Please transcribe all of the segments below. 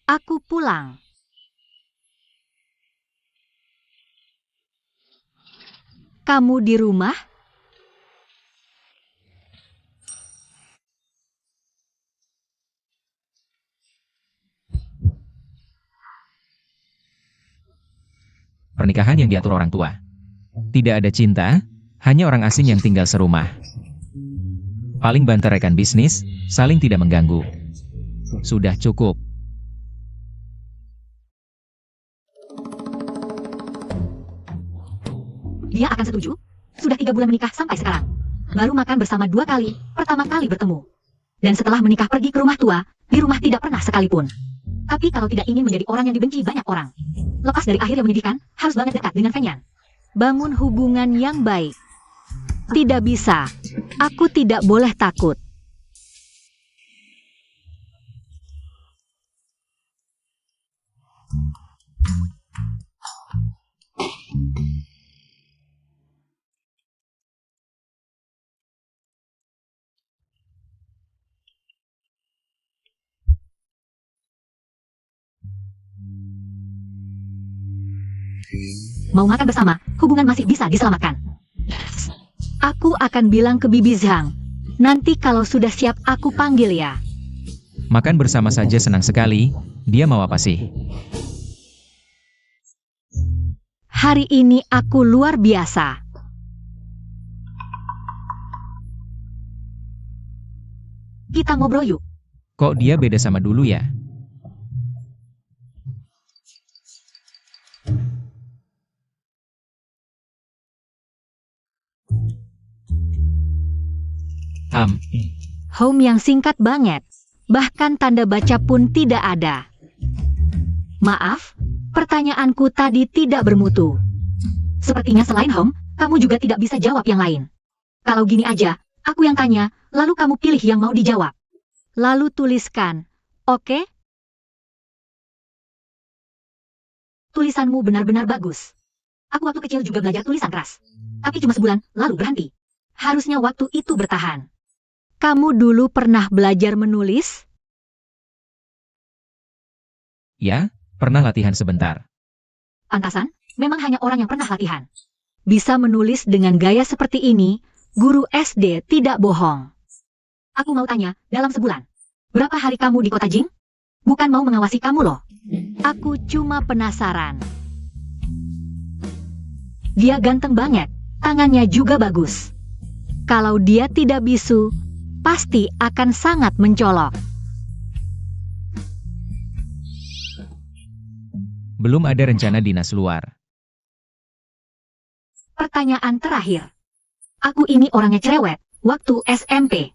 Aku pulang. Kamu di rumah? Pernikahan yang diatur orang tua. Tidak ada cinta, hanya orang asing yang tinggal serumah. Paling banter rekan bisnis, saling tidak mengganggu. Sudah cukup. Dia akan setuju? Sudah 3 bulan menikah sampai sekarang. Baru makan bersama 2 kali, pertama kali bertemu. Dan setelah menikah pergi ke rumah tua, di rumah tidak pernah sekalipun. Tapi kalau tidak ingin menjadi orang yang dibenci banyak orang, lepas dari akhir yang menyedihkan, harus banget dekat dengan Fenyan. Bangun hubungan yang baik. Tidak bisa. Aku tidak boleh takut. Mau makan bersama, hubungan masih bisa diselamatkan. Aku akan bilang ke Bibi Zhang. Nanti kalau sudah siap aku panggil ya. Makan bersama saja senang sekali, dia mau apa sih? Hari ini aku luar biasa. Kita ngobrol yuk. Kok dia beda sama dulu ya? Home yang singkat banget. Bahkan tanda baca pun tidak ada. Maaf, pertanyaanku tadi tidak bermutu. Sepertinya selain home, kamu juga tidak bisa jawab yang lain. Kalau gini aja, aku yang tanya, lalu kamu pilih yang mau dijawab. Lalu tuliskan, oke? Tulisanmu benar-benar bagus. Aku waktu kecil juga belajar tulisan keras. Tapi cuma sebulan, lalu berhenti. Harusnya waktu itu bertahan. Kamu dulu pernah belajar menulis? Ya, pernah latihan sebentar. Pantasan, memang hanya orang yang pernah latihan. Bisa menulis dengan gaya seperti ini, guru SD tidak bohong. Aku mau tanya, dalam sebulan, berapa hari kamu di kota Jing? Bukan mau mengawasi kamu loh. Aku cuma penasaran. Dia ganteng banget, tangannya juga bagus. Kalau dia tidak bisu, pasti akan sangat mencolok. Belum ada rencana dinas luar. Pertanyaan terakhir. Aku ini orangnya cerewet, waktu SMP.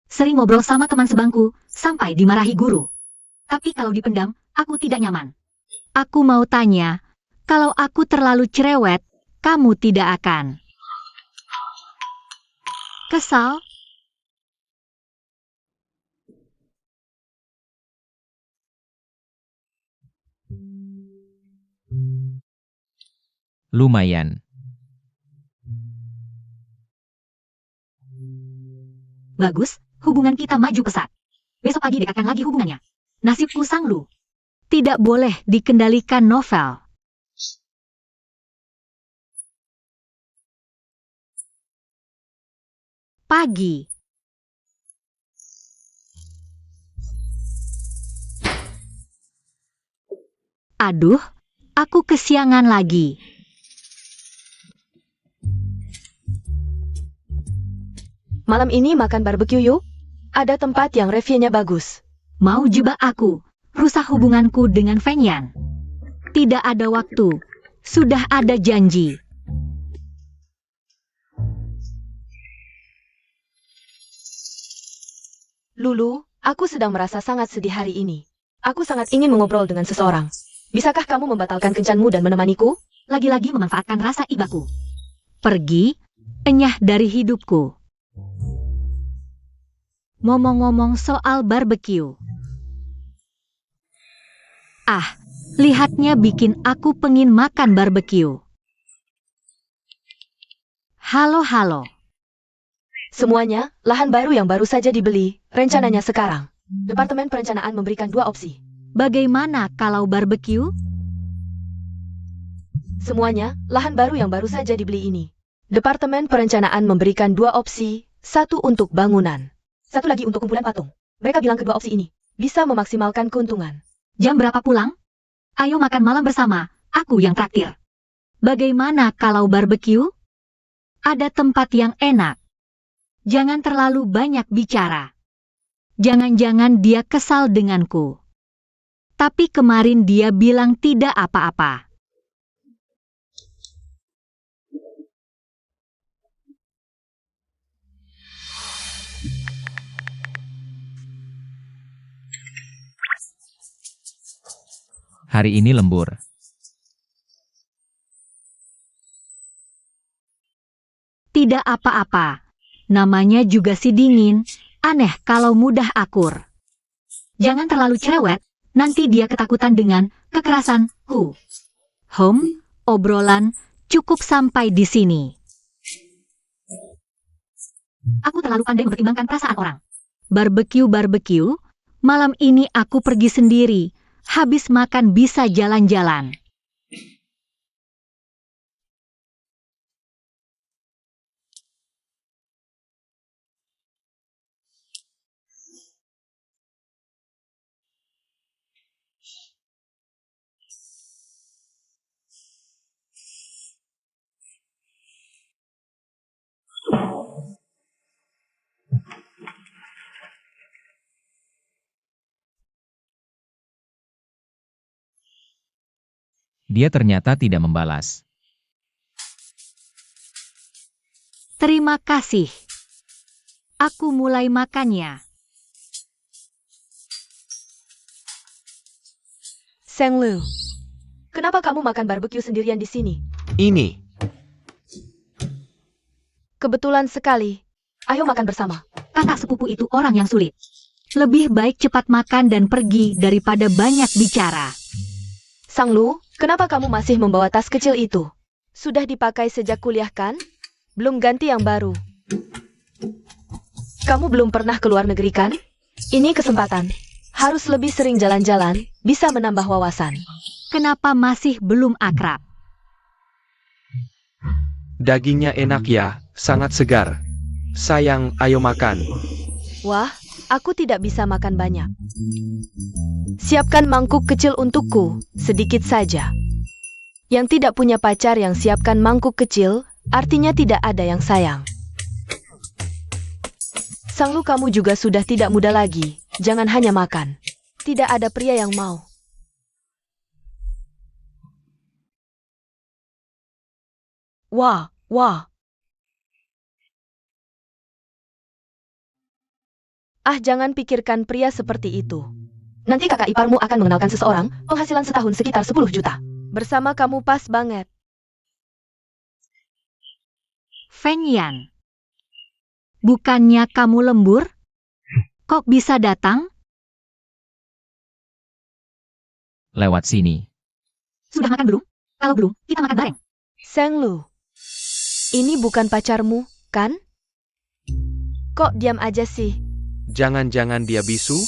Sering ngobrol sama teman sebangku, sampai dimarahi guru. Tapi kalau dipendam, aku tidak nyaman. Aku mau tanya, kalau aku terlalu cerewet, kamu tidak akan kesal? Lumayan. Bagus, hubungan kita maju pesat. Besok pagi dekatkan lagi hubungannya. Nasibku Sanglu. Tidak boleh dikendalikan novel. Pagi. Aduh, aku kesiangan lagi. Malam ini makan barbeque yuk. Ada tempat yang reviewnya bagus. Mau jebak aku, rusak hubunganku dengan Fenyan. Tidak ada waktu, sudah ada janji. Lulu, aku sedang merasa sangat sedih hari ini. Aku sangat ingin mengobrol dengan seseorang. Bisakah kamu membatalkan kencanmu dan menemaniku? Lagi-lagi memanfaatkan rasa ibaku. Pergi, enyah dari hidupku. Ngomong-ngomong soal barbeque. Ah, lihatnya bikin aku pengin makan barbeque. Halo. Semuanya, lahan baru yang baru saja dibeli, rencananya sekarang. Departemen perencanaan memberikan 2 opsi. Bagaimana kalau barbeque? Semuanya, lahan baru yang baru saja dibeli ini. Departemen Perencanaan memberikan 2 opsi, 1 untuk bangunan, 1 lagi untuk kumpulan patung. Mereka bilang kedua opsi ini bisa memaksimalkan keuntungan. Jam berapa pulang? Ayo makan malam bersama, aku yang traktir. Bagaimana kalau barbeque? Ada tempat yang enak. Jangan terlalu banyak bicara. Jangan-jangan dia kesal denganku. Tapi kemarin dia bilang tidak apa-apa. Hari ini lembur. Tidak apa-apa. Namanya juga si dingin. Aneh kalau mudah akur. Jangan terlalu cerewet. Nanti dia ketakutan dengan kekerasan. Obrolan cukup sampai di sini. Aku terlalu pandai mempertimbangkan perasaan orang. Barbeque, malam ini aku pergi sendiri. Habis makan bisa jalan-jalan. Dia ternyata tidak membalas. Terima kasih. Aku mulai makannya. Seng Lu, kenapa kamu makan barbeque sendirian di sini? Ini. Kebetulan sekali. Ayo makan bersama. Kakak sepupu itu orang yang sulit. Lebih baik cepat makan dan pergi daripada banyak bicara. Sang Lu, kenapa kamu masih membawa tas kecil itu? Sudah dipakai sejak kuliah kan? Belum ganti yang baru. Kamu belum pernah ke luar negeri kan? Ini kesempatan. Harus lebih sering jalan-jalan, bisa menambah wawasan. Kenapa masih belum akrab? Dagingnya enak ya, sangat segar. Sayang, ayo makan. Wah, aku tidak bisa makan banyak. Siapkan mangkuk kecil untukku, sedikit saja. Yang tidak punya pacar yang siapkan mangkuk kecil, artinya tidak ada yang sayang. Sang Lu, kamu juga sudah tidak muda lagi, jangan hanya makan. Tidak ada pria yang mau. Wah. Ah, jangan pikirkan pria seperti itu. Nanti kakak iparmu akan mengenalkan seseorang, penghasilan setahun sekitar 10 juta. Bersama kamu pas banget. Feng Yan. Bukannya kamu lembur? Kok bisa datang? Lewat sini. Sudah makan belum? Kalau belum, kita makan bareng. Seng Lu, ini bukan pacarmu, kan? Kok diam aja sih? Jangan-jangan dia bisu?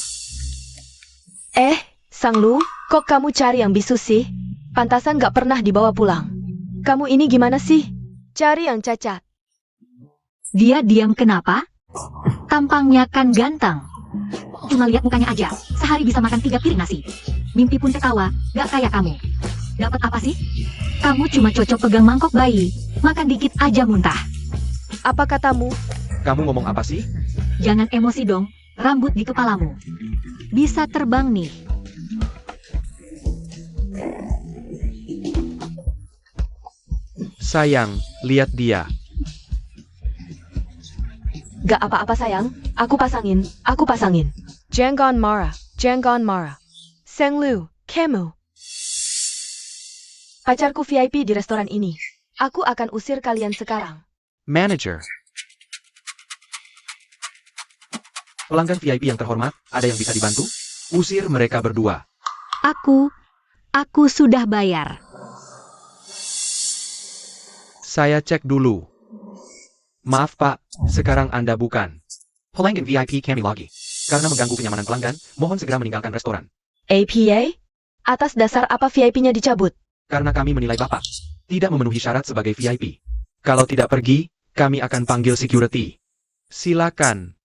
Sang Lu, kok kamu cari yang bisu sih? Pantasan gak pernah dibawa pulang. Kamu ini gimana sih? Cari yang cacat. Dia diam kenapa? Tampangnya kan ganteng. Cuma lihat mukanya aja, sehari bisa makan 3 piring nasi. Mimpi pun ketawa, gak kayak kamu. Dapat apa sih? Kamu cuma cocok pegang mangkok bayi, makan dikit aja muntah. Apa katamu? Kamu ngomong apa sih? Jangan emosi dong, rambut di kepalamu. Bisa terbang nih. Sayang, lihat dia. Gak apa-apa sayang, aku pasangin. Jangan marah. Seng Lu, kamu. Pacarku VIP di restoran ini. Aku akan usir kalian sekarang. Manager. Pelanggan VIP yang terhormat, ada yang bisa dibantu? Usir mereka berdua. Aku sudah bayar. Saya cek dulu. Maaf Pak, sekarang Anda bukan pelanggan VIP kami lagi. Karena mengganggu kenyamanan pelanggan, mohon segera meninggalkan restoran. APA? Atas dasar apa VIP-nya dicabut? Karena kami menilai Bapak tidak memenuhi syarat sebagai VIP. Kalau tidak pergi, kami akan panggil security. Silakan.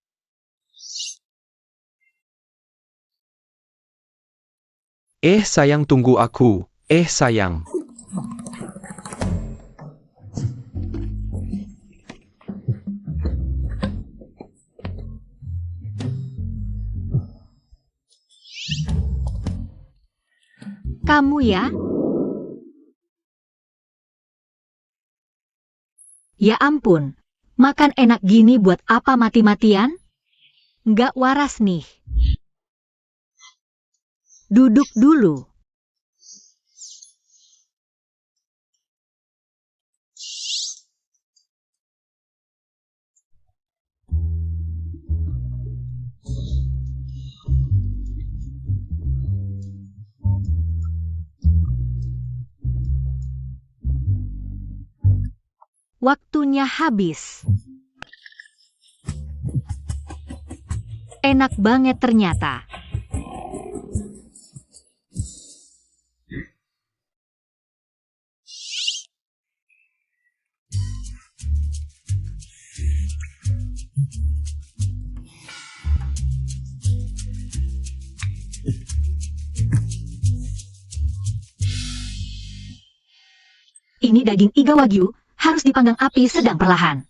Sayang, tunggu aku. Sayang. Kamu ya? Ya ampun, makan enak gini buat apa mati-matian? Nggak waras nih. Duduk dulu. Waktunya habis. Enak banget ternyata. Ini daging iga wagyu, harus dipanggang api sedang perlahan.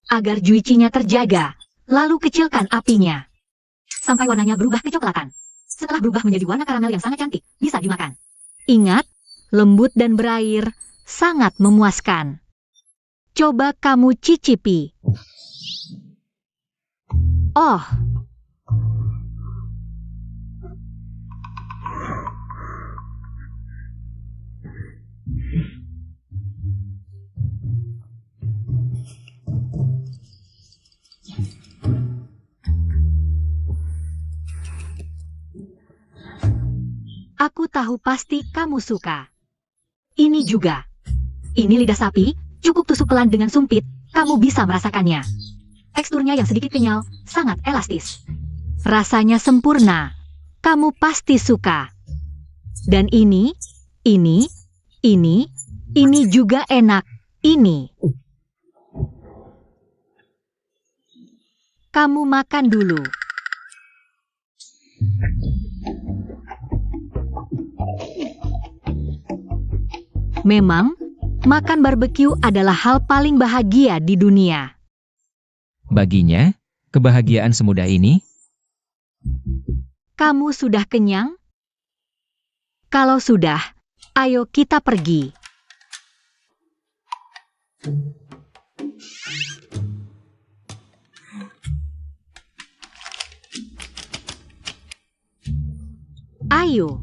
Agar juicinya terjaga, lalu kecilkan apinya. Sampai warnanya berubah kecoklatan. Setelah berubah menjadi warna karamel yang sangat cantik, bisa dimakan. Ingat, lembut dan berair, sangat memuaskan. Coba kamu cicipi. Oh, aku tahu pasti kamu suka. Ini juga. Ini lidah sapi, cukup tusuk pelan dengan sumpit, kamu bisa merasakannya. Teksturnya yang sedikit kenyal, sangat elastis. Rasanya sempurna. Kamu pasti suka. Dan ini juga enak. Ini. Kamu makan dulu. Memang, makan barbeque adalah hal paling bahagia di dunia. Baginya, kebahagiaan semudah ini. Kamu sudah kenyang? Kalau sudah, ayo kita pergi. Ayo.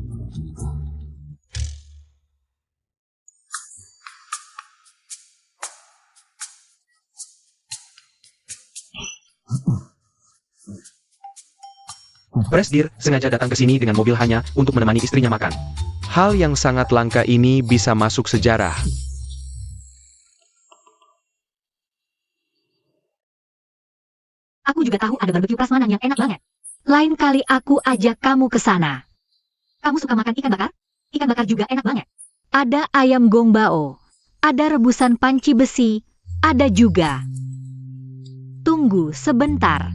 Presdir sengaja datang ke sini dengan mobil hanya untuk menemani istrinya makan. Hal yang sangat langka ini bisa masuk sejarah. Aku juga tahu ada barbeque prasmanan yang enak banget. Lain kali aku ajak kamu ke sana. Kamu suka makan ikan bakar? Ikan bakar juga enak banget. Ada ayam gongbao. Ada rebusan panci besi. Ada juga. Tunggu sebentar.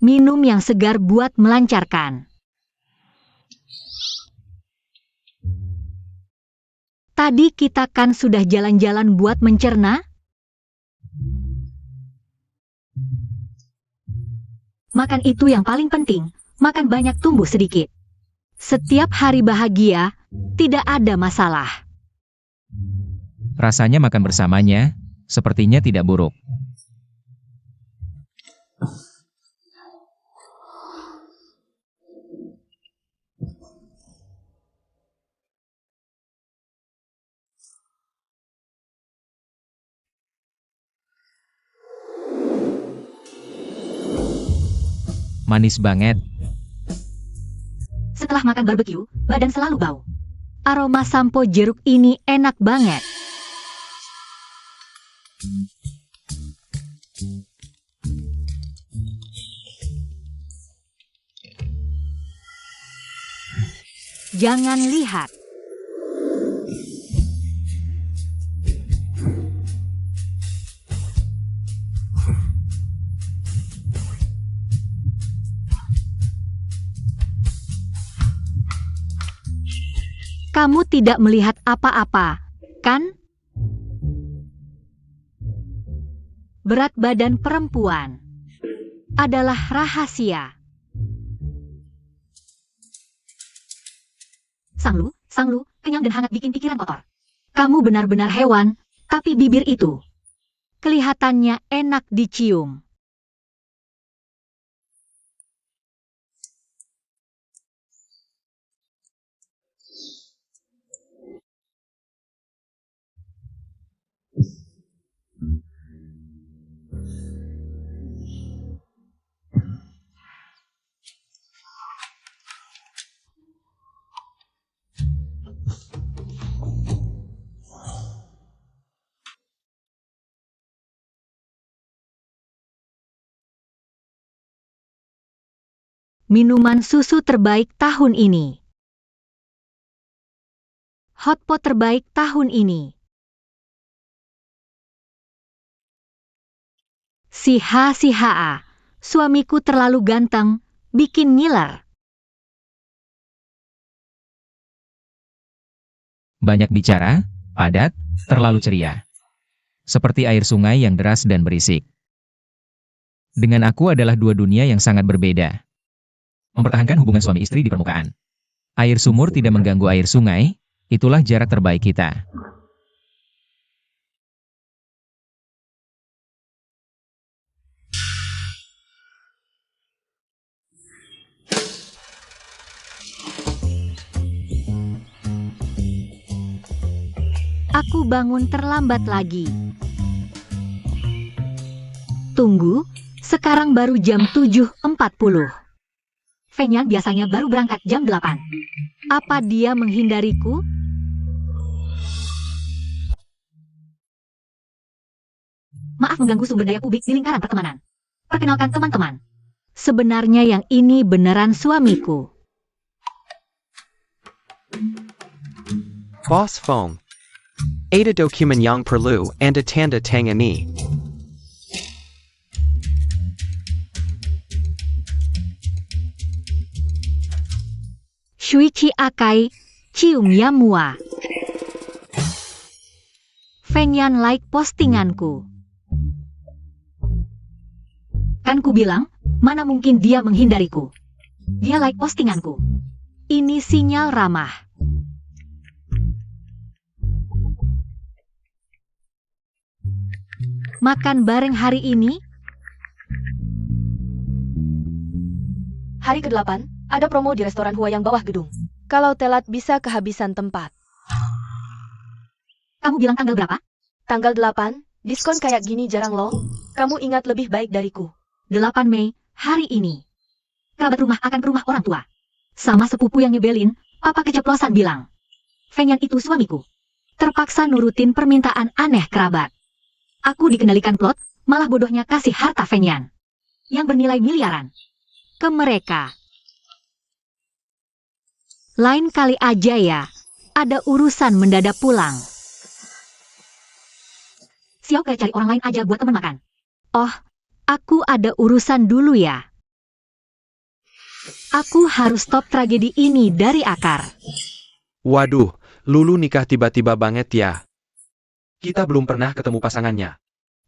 Minum yang segar buat melancarkan. Tadi kita kan sudah jalan-jalan buat mencerna? Makan itu yang paling penting, makan banyak tumbuh sedikit. Setiap hari bahagia, tidak ada masalah. Rasanya makan bersamanya, sepertinya tidak buruk. Manis banget. Setelah makan barbeque, badan selalu bau. Aroma sampo jeruk ini enak banget. Jangan lihat. Kamu tidak melihat apa-apa, kan? Berat badan perempuan adalah rahasia. Sanglu, kenyang dan hangat bikin pikiran kotor. Kamu benar-benar hewan, tapi bibir itu kelihatannya enak dicium. Minuman susu terbaik tahun ini. Hotpot terbaik tahun ini. Si Ha, suamiku terlalu ganteng, bikin ngiler. Banyak bicara, padat, terlalu ceria. Seperti air sungai yang deras dan berisik. Dengan aku adalah dua dunia yang sangat berbeda. Mempertahankan hubungan suami istri di permukaan. Air sumur tidak mengganggu air sungai, itulah jarak terbaik kita. Aku bangun terlambat lagi. Tunggu, sekarang baru jam 7.40. Fenyan biasanya baru berangkat jam 8. Apa dia menghindariku? Maaf mengganggu sumber daya publik di lingkaran pertemanan. Perkenalkan teman-teman. Sebenarnya yang ini beneran suamiku. Boss phone. Ada dokumen yang perlu Anda tanda tangani. Shuichi Akai, cium ya mua. Fenyan like postinganku. Kan ku bilang, mana mungkin dia menghindariku. Dia like postinganku. Ini sinyal ramah. Makan bareng hari ini? Hari ke-8, ada promo di restoran Hua yang bawah gedung. Kalau telat bisa kehabisan tempat. Kamu bilang tanggal berapa? Tanggal 8, diskon kayak gini jarang loh. Kamu ingat lebih baik dariku. 8 Mei, hari ini. Kerabat rumah akan ke rumah orang tua. Sama sepupu yang nyebelin, papa keceplosan bilang. Fenyan itu suamiku. Terpaksa nurutin permintaan aneh kerabat. Aku dikendalikan plot, malah bodohnya kasih harta Fenyan. Yang bernilai miliaran. Ke mereka. Lain kali aja ya, ada urusan mendadak pulang. Xiao kayak cari orang lain aja buat temen makan. Oh, aku ada urusan dulu ya. Aku harus stop tragedi ini dari akar. Waduh, Lulu nikah tiba-tiba banget ya. Kita belum pernah ketemu pasangannya.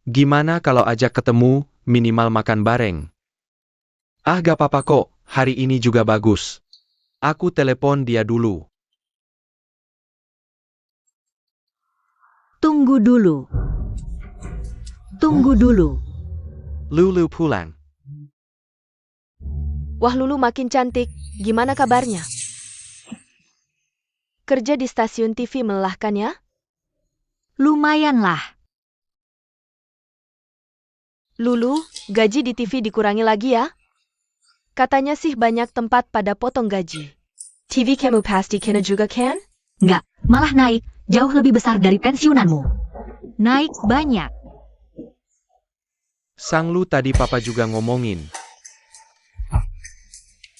Gimana kalau ajak ketemu, minimal makan bareng? Ah gak apa-apa kok, hari ini juga bagus. Aku telepon dia dulu. Tunggu dulu. Tunggu dulu. Lulu pulang. Wah Lulu makin cantik, gimana kabarnya? Kerja di stasiun TV melelahkan ya? Lumayanlah. Lulu, gaji di TV dikurangi lagi ya? Katanya sih banyak tempat pada potong gaji. TV kamu pasti kena juga kan? Nggak, malah naik, jauh lebih besar dari pensiunanmu. Naik banyak. Sang Lu tadi papa juga ngomongin.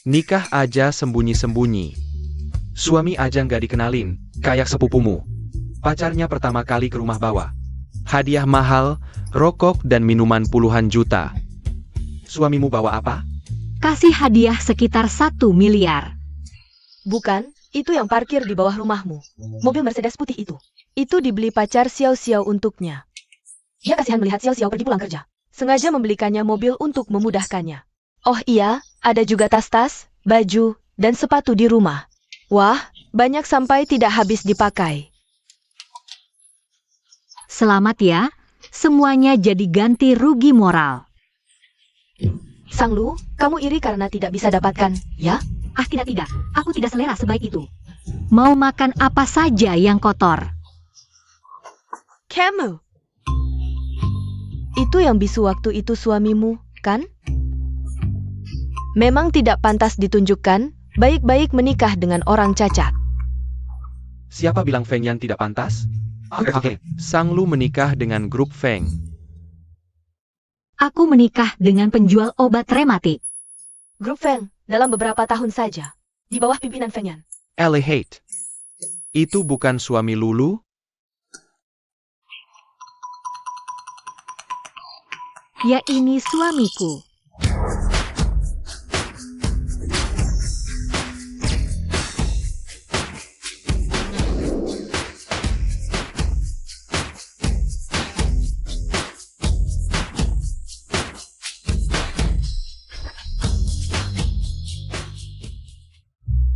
Nikah aja sembunyi-sembunyi. Suami aja nggak dikenalin, kayak sepupumu. Pacarnya pertama kali ke rumah bawa hadiah mahal, rokok dan minuman puluhan juta. Suamimu bawa apa? Kasih hadiah sekitar 1 miliar. Bukan, itu yang parkir di bawah rumahmu. Mobil Mercedes putih itu. Itu dibeli pacar Xiao Xiao untuknya. Dia kasihan melihat Xiao Xiao pergi pulang kerja. Sengaja membelikannya mobil untuk memudahkannya. Oh iya, ada juga tas-tas, baju, dan sepatu di rumah. Wah, banyak sampai tidak habis dipakai. Selamat ya, semuanya jadi ganti rugi moral. Sang Lu, kamu iri karena tidak bisa dapatkan, ya? Ah tidak, aku tidak selera sebaik itu. Mau makan apa saja yang kotor. Kamu. Itu yang bisu waktu itu suamimu, kan? Memang tidak pantas ditunjukkan, baik-baik menikah dengan orang cacat. Siapa bilang Feng Yan tidak pantas? Oke. Sang Lu menikah dengan grup Feng. Aku menikah dengan penjual obat rematik. Grup Feng, dalam beberapa tahun saja, di bawah pimpinan Feng Yan. Elihate. Itu bukan suami Lulu? Ya ini suamiku.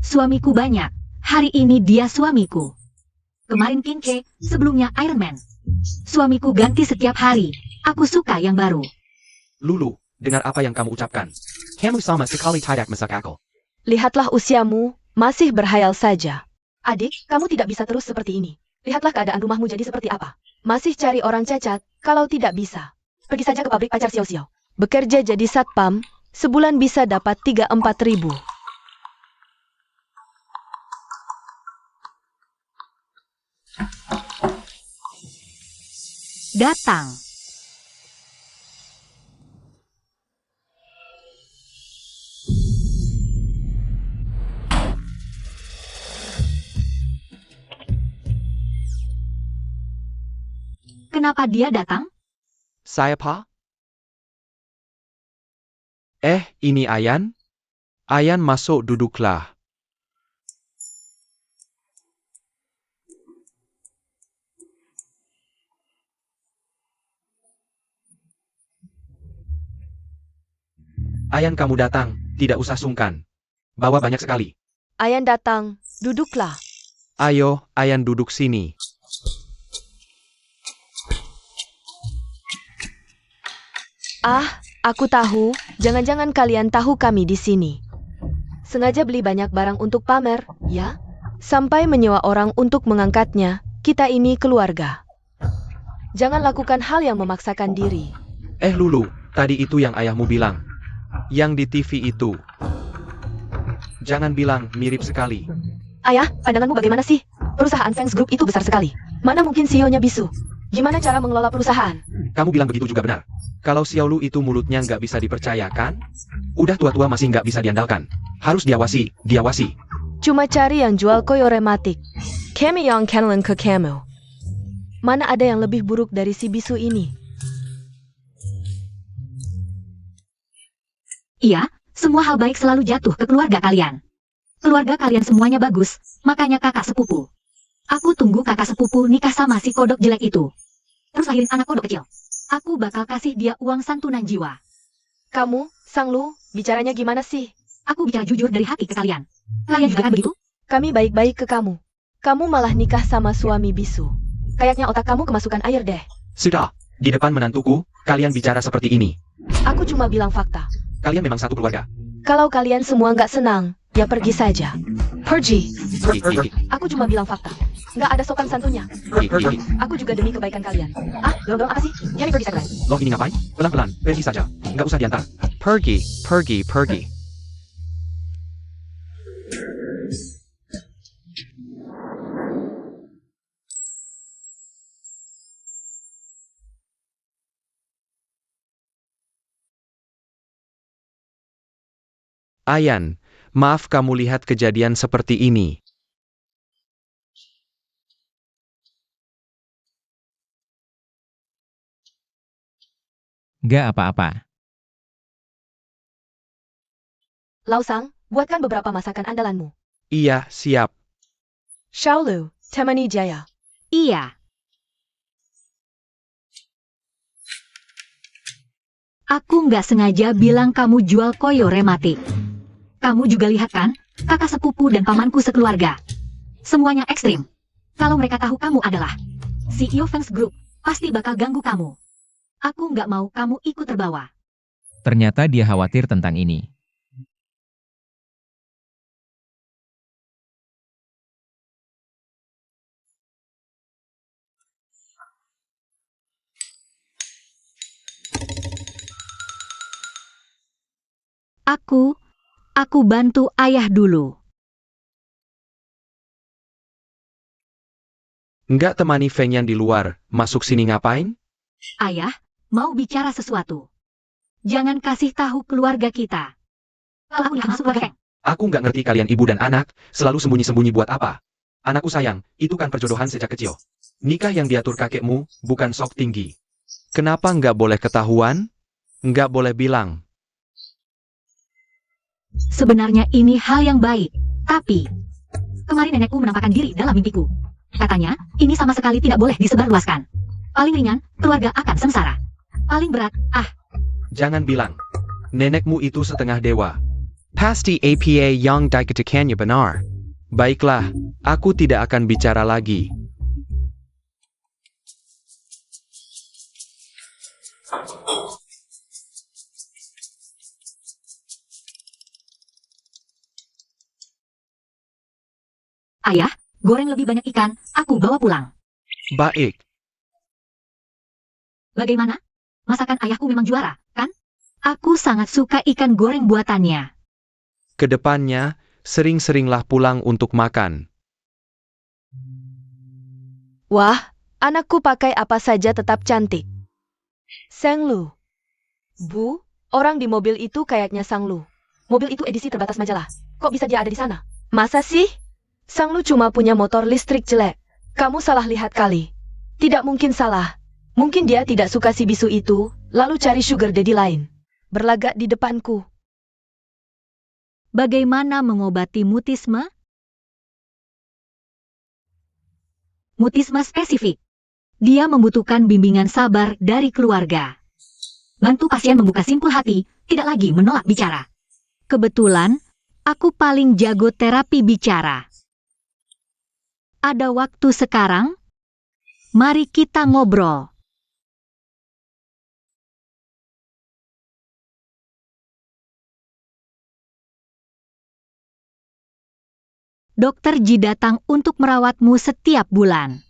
Suamiku banyak. Hari ini dia suamiku. Kemarin King K, sebelumnya Iron Man. Suamiku ganti setiap hari. Aku suka yang baru. Lulu, dengar apa yang kamu ucapkan. Kamu sama sekali tidak masuk akal. Lihatlah usiamu, masih berhayal saja. Adik, kamu tidak bisa terus seperti ini. Lihatlah keadaan rumahmu jadi seperti apa. Masih cari orang cacat, kalau tidak bisa. Pergi saja ke pabrik pacar Xiao Xiao. Bekerja jadi satpam, sebulan bisa dapat 3-4 ribu. Datang. Kenapa dia datang? Saya Pa? Ini Ayan? Ayan masuk duduklah. Ayan kamu datang, tidak usah sungkan. Bawa banyak sekali. Ayan datang, duduklah. Ayo, Ayan duduk sini. Ah, aku tahu, jangan-jangan kalian tahu kami di sini. Sengaja beli banyak barang untuk pamer, ya? Sampai menyewa orang untuk mengangkatnya, kita ini keluarga. Jangan lakukan hal yang memaksakan diri. Lulu, tadi itu yang ayahmu bilang. Yang di TV itu. Jangan bilang mirip sekali. Ayah, pandanganmu bagaimana sih? Perusahaan Fangs Group itu besar sekali. Mana mungkin CEO-nya bisu? Gimana cara mengelola perusahaan? Kamu bilang begitu juga benar. Kalau Xiaolu itu mulutnya nggak bisa dipercayakan, udah tua-tua masih nggak bisa diandalkan. Harus diawasi. Cuma cari yang jual koyo rematik. Kami yang kenalan ke kamu. Mana ada yang lebih buruk dari si bisu ini? Iya, semua hal baik selalu jatuh ke keluarga kalian. Keluarga kalian semuanya bagus, makanya kakak sepupu. Aku tunggu kakak sepupu nikah sama si kodok jelek itu. Terus lahirin anak kodok kecil. Aku bakal kasih dia uang santunan jiwa. Kamu, Sang Lu, bicaranya gimana sih? Aku bicara jujur dari hati ke kalian. Kalian juga kan begitu? Kami baik-baik ke kamu. Kamu malah nikah sama suami bisu. Kayaknya otak kamu kemasukan air deh. Sudah, di depan menantuku, kalian bicara seperti ini. Aku cuma bilang fakta. Kalian memang satu keluarga. Kalau kalian semua nggak senang, ya pergi saja. Pergi. Pergi. Aku cuma bilang fakta. Nggak ada sopan santunnya. Aku juga demi kebaikan kalian. Ah, dorong apa sih? Kami pergi sekarang. Loh ini ngapain? Pelan-pelan, pergi saja. Nggak usah diantar. Pergi. Ayan, maaf kamu lihat kejadian seperti ini. Gak apa-apa. Lausang, buatkan beberapa masakan andalanmu. Iya, siap. Xiaolu, temani Jaya. Iya. Aku nggak sengaja bilang kamu jual koyo rematik. Kamu juga lihat kan, kakak sepupu dan pamanku sekeluarga. Semuanya ekstrim. Kalau mereka tahu kamu adalah CEO Fans Group, pasti bakal ganggu kamu. Aku nggak mau kamu ikut terbawa. Ternyata dia khawatir tentang ini. Aku bantu ayah dulu. Nggak temani Feng yang di luar, masuk sini ngapain? Ayah, mau bicara sesuatu. Jangan kasih tahu keluarga kita. Kalau aku lihat masuk keluarga Feng. Aku nggak ngerti kalian ibu dan anak, selalu sembunyi-sembunyi buat apa? Anakku sayang, itu kan perjodohan sejak kecil. Nikah yang diatur kakekmu, bukan sok tinggi. Kenapa nggak boleh ketahuan? Nggak boleh bilang. Sebenarnya ini hal yang baik, tapi kemarin nenekku menampakkan diri dalam mimpiku. Katanya, ini sama sekali tidak boleh disebarluaskan. Paling ringan, keluarga akan sengsara. Paling berat, Jangan bilang. Nenekmu itu setengah dewa. Pasti APA yang dikatakannya benar. Baiklah, aku tidak akan bicara lagi. ayah, goreng lebih banyak ikan, aku bawa pulang. Baik, Bagaimana? Masakan ayahku memang juara, kan? Aku sangat suka ikan goreng buatannya. kedepannya, sering-seringlah pulang untuk makan. Wah, anakku pakai apa saja tetap cantik. Sang Lu. Bu, orang di mobil itu kayaknya Sang Lu. Mobil itu edisi terbatas majalah. Kok bisa dia ada di sana? Masa sih? Sang Lu cuma punya motor listrik jelek. Kamu salah lihat kali. Tidak mungkin salah. Mungkin dia tidak suka si bisu itu, lalu cari sugar daddy lain. Berlagak di depanku. Bagaimana mengobati mutisme? Mutisme spesifik. Dia membutuhkan bimbingan sabar dari keluarga. Bantu pasien membuka simpul hati, tidak lagi menolak bicara. Kebetulan, aku paling jago terapi bicara. Ada waktu sekarang? Mari kita ngobrol. Dokter Ji datang untuk merawatmu setiap bulan.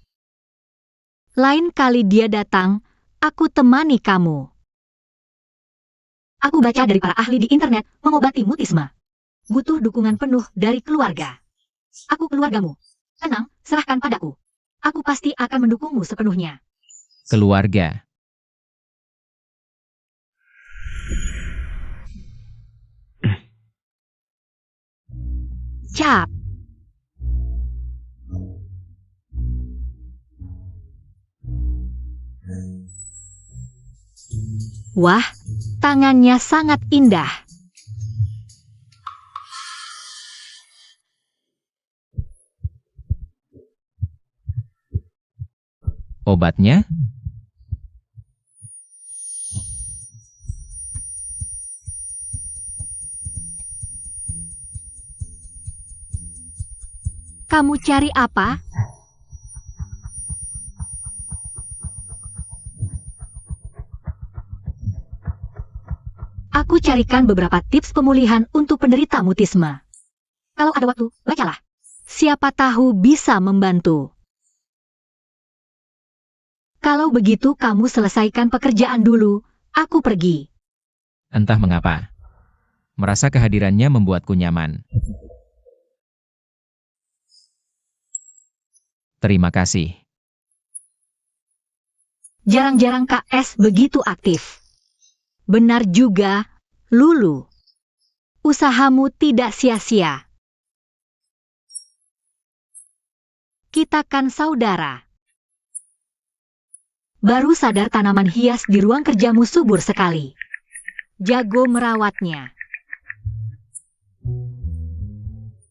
Lain kali dia datang, aku temani kamu. Aku baca dari para ahli di internet mengobati mutisme. Butuh dukungan penuh dari keluarga. Aku keluargamu. Tenang, serahkan padaku. Aku pasti akan mendukungmu sepenuhnya. Keluarga. Cap. Wah, tangannya sangat indah. Obatnya? Kamu cari apa? Aku carikan beberapa tips pemulihan untuk penderita mutisme. Kalau ada waktu, bacalah. Siapa tahu bisa membantu. Kalau begitu kamu selesaikan pekerjaan dulu, aku pergi. Entah mengapa. Merasa kehadirannya membuatku nyaman. Terima kasih. Jarang-jarang KS begitu aktif. Benar juga, Lulu. Usahamu tidak sia-sia. Kita kan saudara. Baru sadar tanaman hias di ruang kerjamu subur sekali. Jago merawatnya.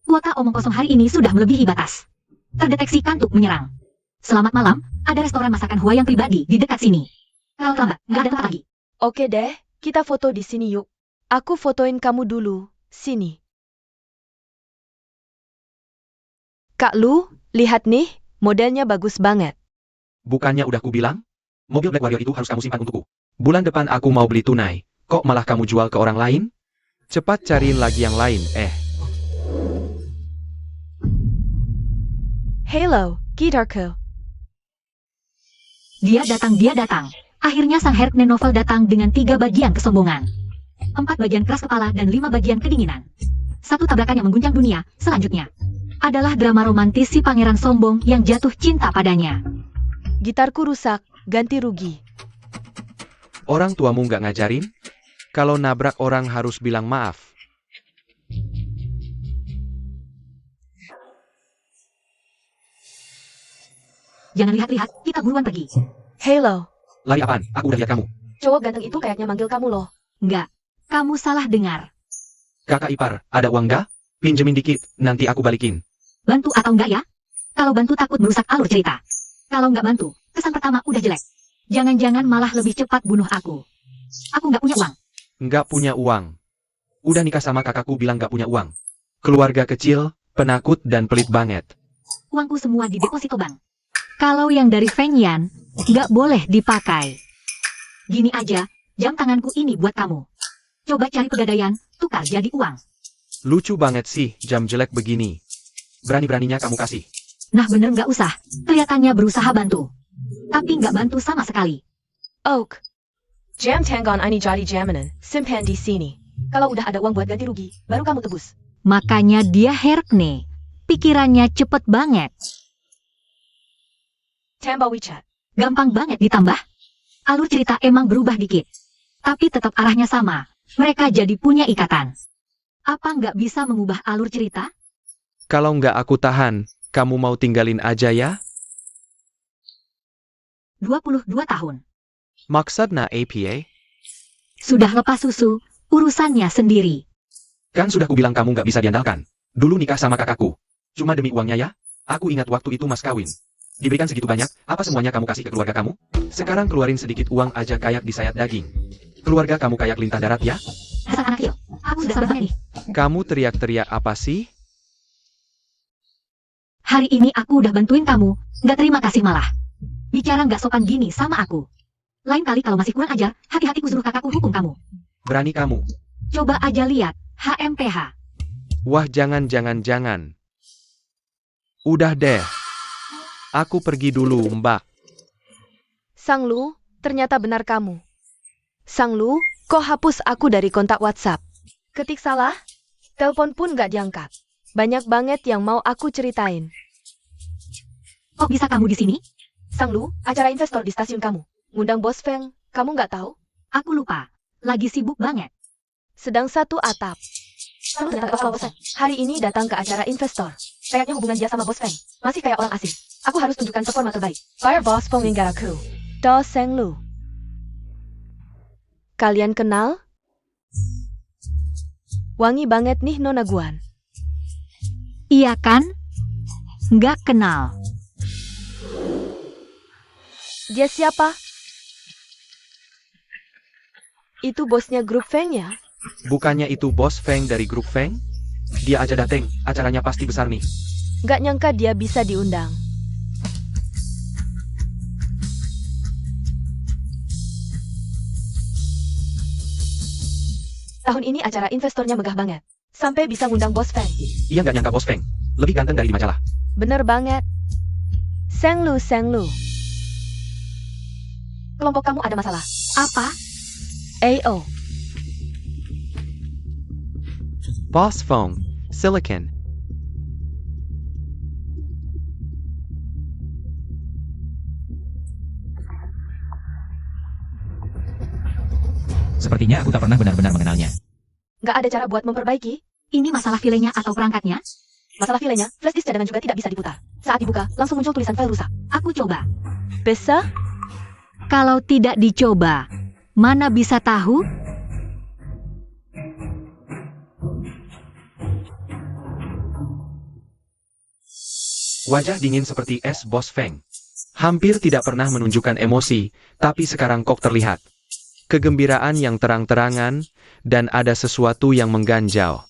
Kuota omong kosong hari ini sudah melebihi batas. Terdeteksi kantuk menyerang. Selamat malam, ada restoran masakan Hawaiian pribadi di dekat sini. Kalau terlambat, nggak ada tempat lagi. Oke deh, kita foto di sini yuk. Aku fotoin kamu dulu. Sini. Kak Lu, lihat nih, modelnya bagus banget. Bukannya udah kubilang? Mobil Black Warrior itu harus kamu simpan untukku. Bulan depan aku mau beli tunai. Kok malah kamu jual ke orang lain? Cepat cariin lagi yang lain, Halo, gitarku. Dia datang. Akhirnya sang Herkne Novel datang dengan 3 bagian kesombongan. 4 bagian keras kepala dan 5 bagian kedinginan. Satu tabrakan yang mengguncang dunia, selanjutnya adalah drama romantis si pangeran sombong yang jatuh cinta padanya. Gitarku rusak, ganti rugi. Orang tuamu nggak ngajarin? Kalau nabrak orang harus bilang maaf. Jangan lihat-lihat, kita buruan pergi. Halo, Lari apaan? Aku udah lihat kamu. cowok ganteng itu kayaknya manggil kamu loh. Enggak, kamu salah dengar. Kakak ipar, ada uang nggak? Pinjemin dikit, nanti aku balikin. Bantu atau enggak ya? Kalau bantu takut merusak alur cerita. Kalau enggak bantu, kesan pertama udah jelek. Jangan-jangan malah lebih cepat bunuh aku. Aku nggak punya uang. Nggak punya uang. Udah nikah sama kakakku bilang nggak punya uang. Keluarga kecil, penakut dan pelit banget. Uangku semua di deposito bank. Kalau yang dari Feng Yan, nggak boleh dipakai. Gini aja, jam tanganku ini buat kamu. Coba cari pegadaian, tukar jadi uang. Lucu banget sih, jam jelek begini. Berani-beraninya kamu kasih. Nah bener nggak usah, kelihatannya berusaha bantu. Tapi nggak bantu sama sekali. Oak. Jam Tanggon ini jadi jaminan, simpan di sini. Kalau udah ada uang buat ganti rugi, baru kamu tebus. Makanya dia Herkne. Pikirannya cepet banget. Tambah WeChat. Gampang banget ditambah. Alur cerita emang berubah dikit. Tapi tetap arahnya sama. Mereka jadi punya ikatan. Apa nggak bisa mengubah alur cerita? Kalau nggak aku tahan, kamu mau tinggalin aja ya? 22 tahun. Maksudnya APA? Sudah lepas susu, urusannya sendiri. Kan sudah kubilang kamu nggak bisa diandalkan. Dulu nikah sama kakakku. Cuma demi uangnya ya? Aku ingat waktu itu mas kawin. Diberikan segitu banyak, apa semuanya kamu kasih ke keluarga kamu? Sekarang keluarin sedikit uang aja kayak disayat daging. Keluarga kamu kayak lintah darat ya? Dasar anak kecil, aku sudah sabar nih. Kamu teriak-teriak apa sih? Hari ini aku udah bantuin kamu, nggak terima kasih malah. Bicara nggak sopan gini sama aku. Lain kali kalau masih kurang ajar, hati-hati ku suruh kakakku hukum kamu. Berani kamu? Coba aja lihat, HMPH. Wah jangan. Udah deh. Aku pergi dulu mbak. Sang Lu, ternyata benar kamu. Sang Lu, kok hapus aku dari kontak WhatsApp? Ketik salah, telepon pun gak diangkat. Banyak banget yang mau aku ceritain. Kok bisa kamu di sini? Sang Lu, acara investor di stasiun kamu. Ngundang Bos Feng, kamu gak tahu? Aku lupa, lagi sibuk banget. Sedang satu atap. Sang Lu ternyata kepala bosan. Hari ini datang ke acara investor. Kayaknya hubungan dia sama Bos Feng masih kayak orang asing. Aku harus tunjukkan performa terbaik. Fire Boss Feng Inggar aku. Do Sang Lu. Kalian kenal? Wangi banget nih Nona Guan. Iya kan? Nggak kenal. Dia siapa? Itu bosnya grup Feng ya? Bukannya itu bos Feng dari grup Feng? Dia aja dateng, acaranya pasti besar nih. Gak nyangka dia bisa diundang. Tahun ini acara investornya megah banget. Sampai bisa ngundang Bos Feng. Iya nggak nyangka bos Feng. Lebih ganteng dari di majalah. Bener banget. Sang Lu. Kelompok kamu ada masalah. Apa? AO. Boss Feng, Silicon. Sepertinya aku tak pernah benar-benar mengenalnya. Gak ada cara buat memperbaiki? Ini masalah filenya atau perangkatnya? Masalah filenya, flash disk cadangan juga tidak bisa diputar. Saat dibuka, langsung muncul tulisan file rusak. Aku coba. Bisa? Kalau tidak dicoba, mana bisa tahu? Wajah dingin seperti es Bos Feng. Hampir tidak pernah menunjukkan emosi, tapi sekarang kok terlihat kegembiraan yang terang-terangan, dan ada sesuatu yang mengganjal.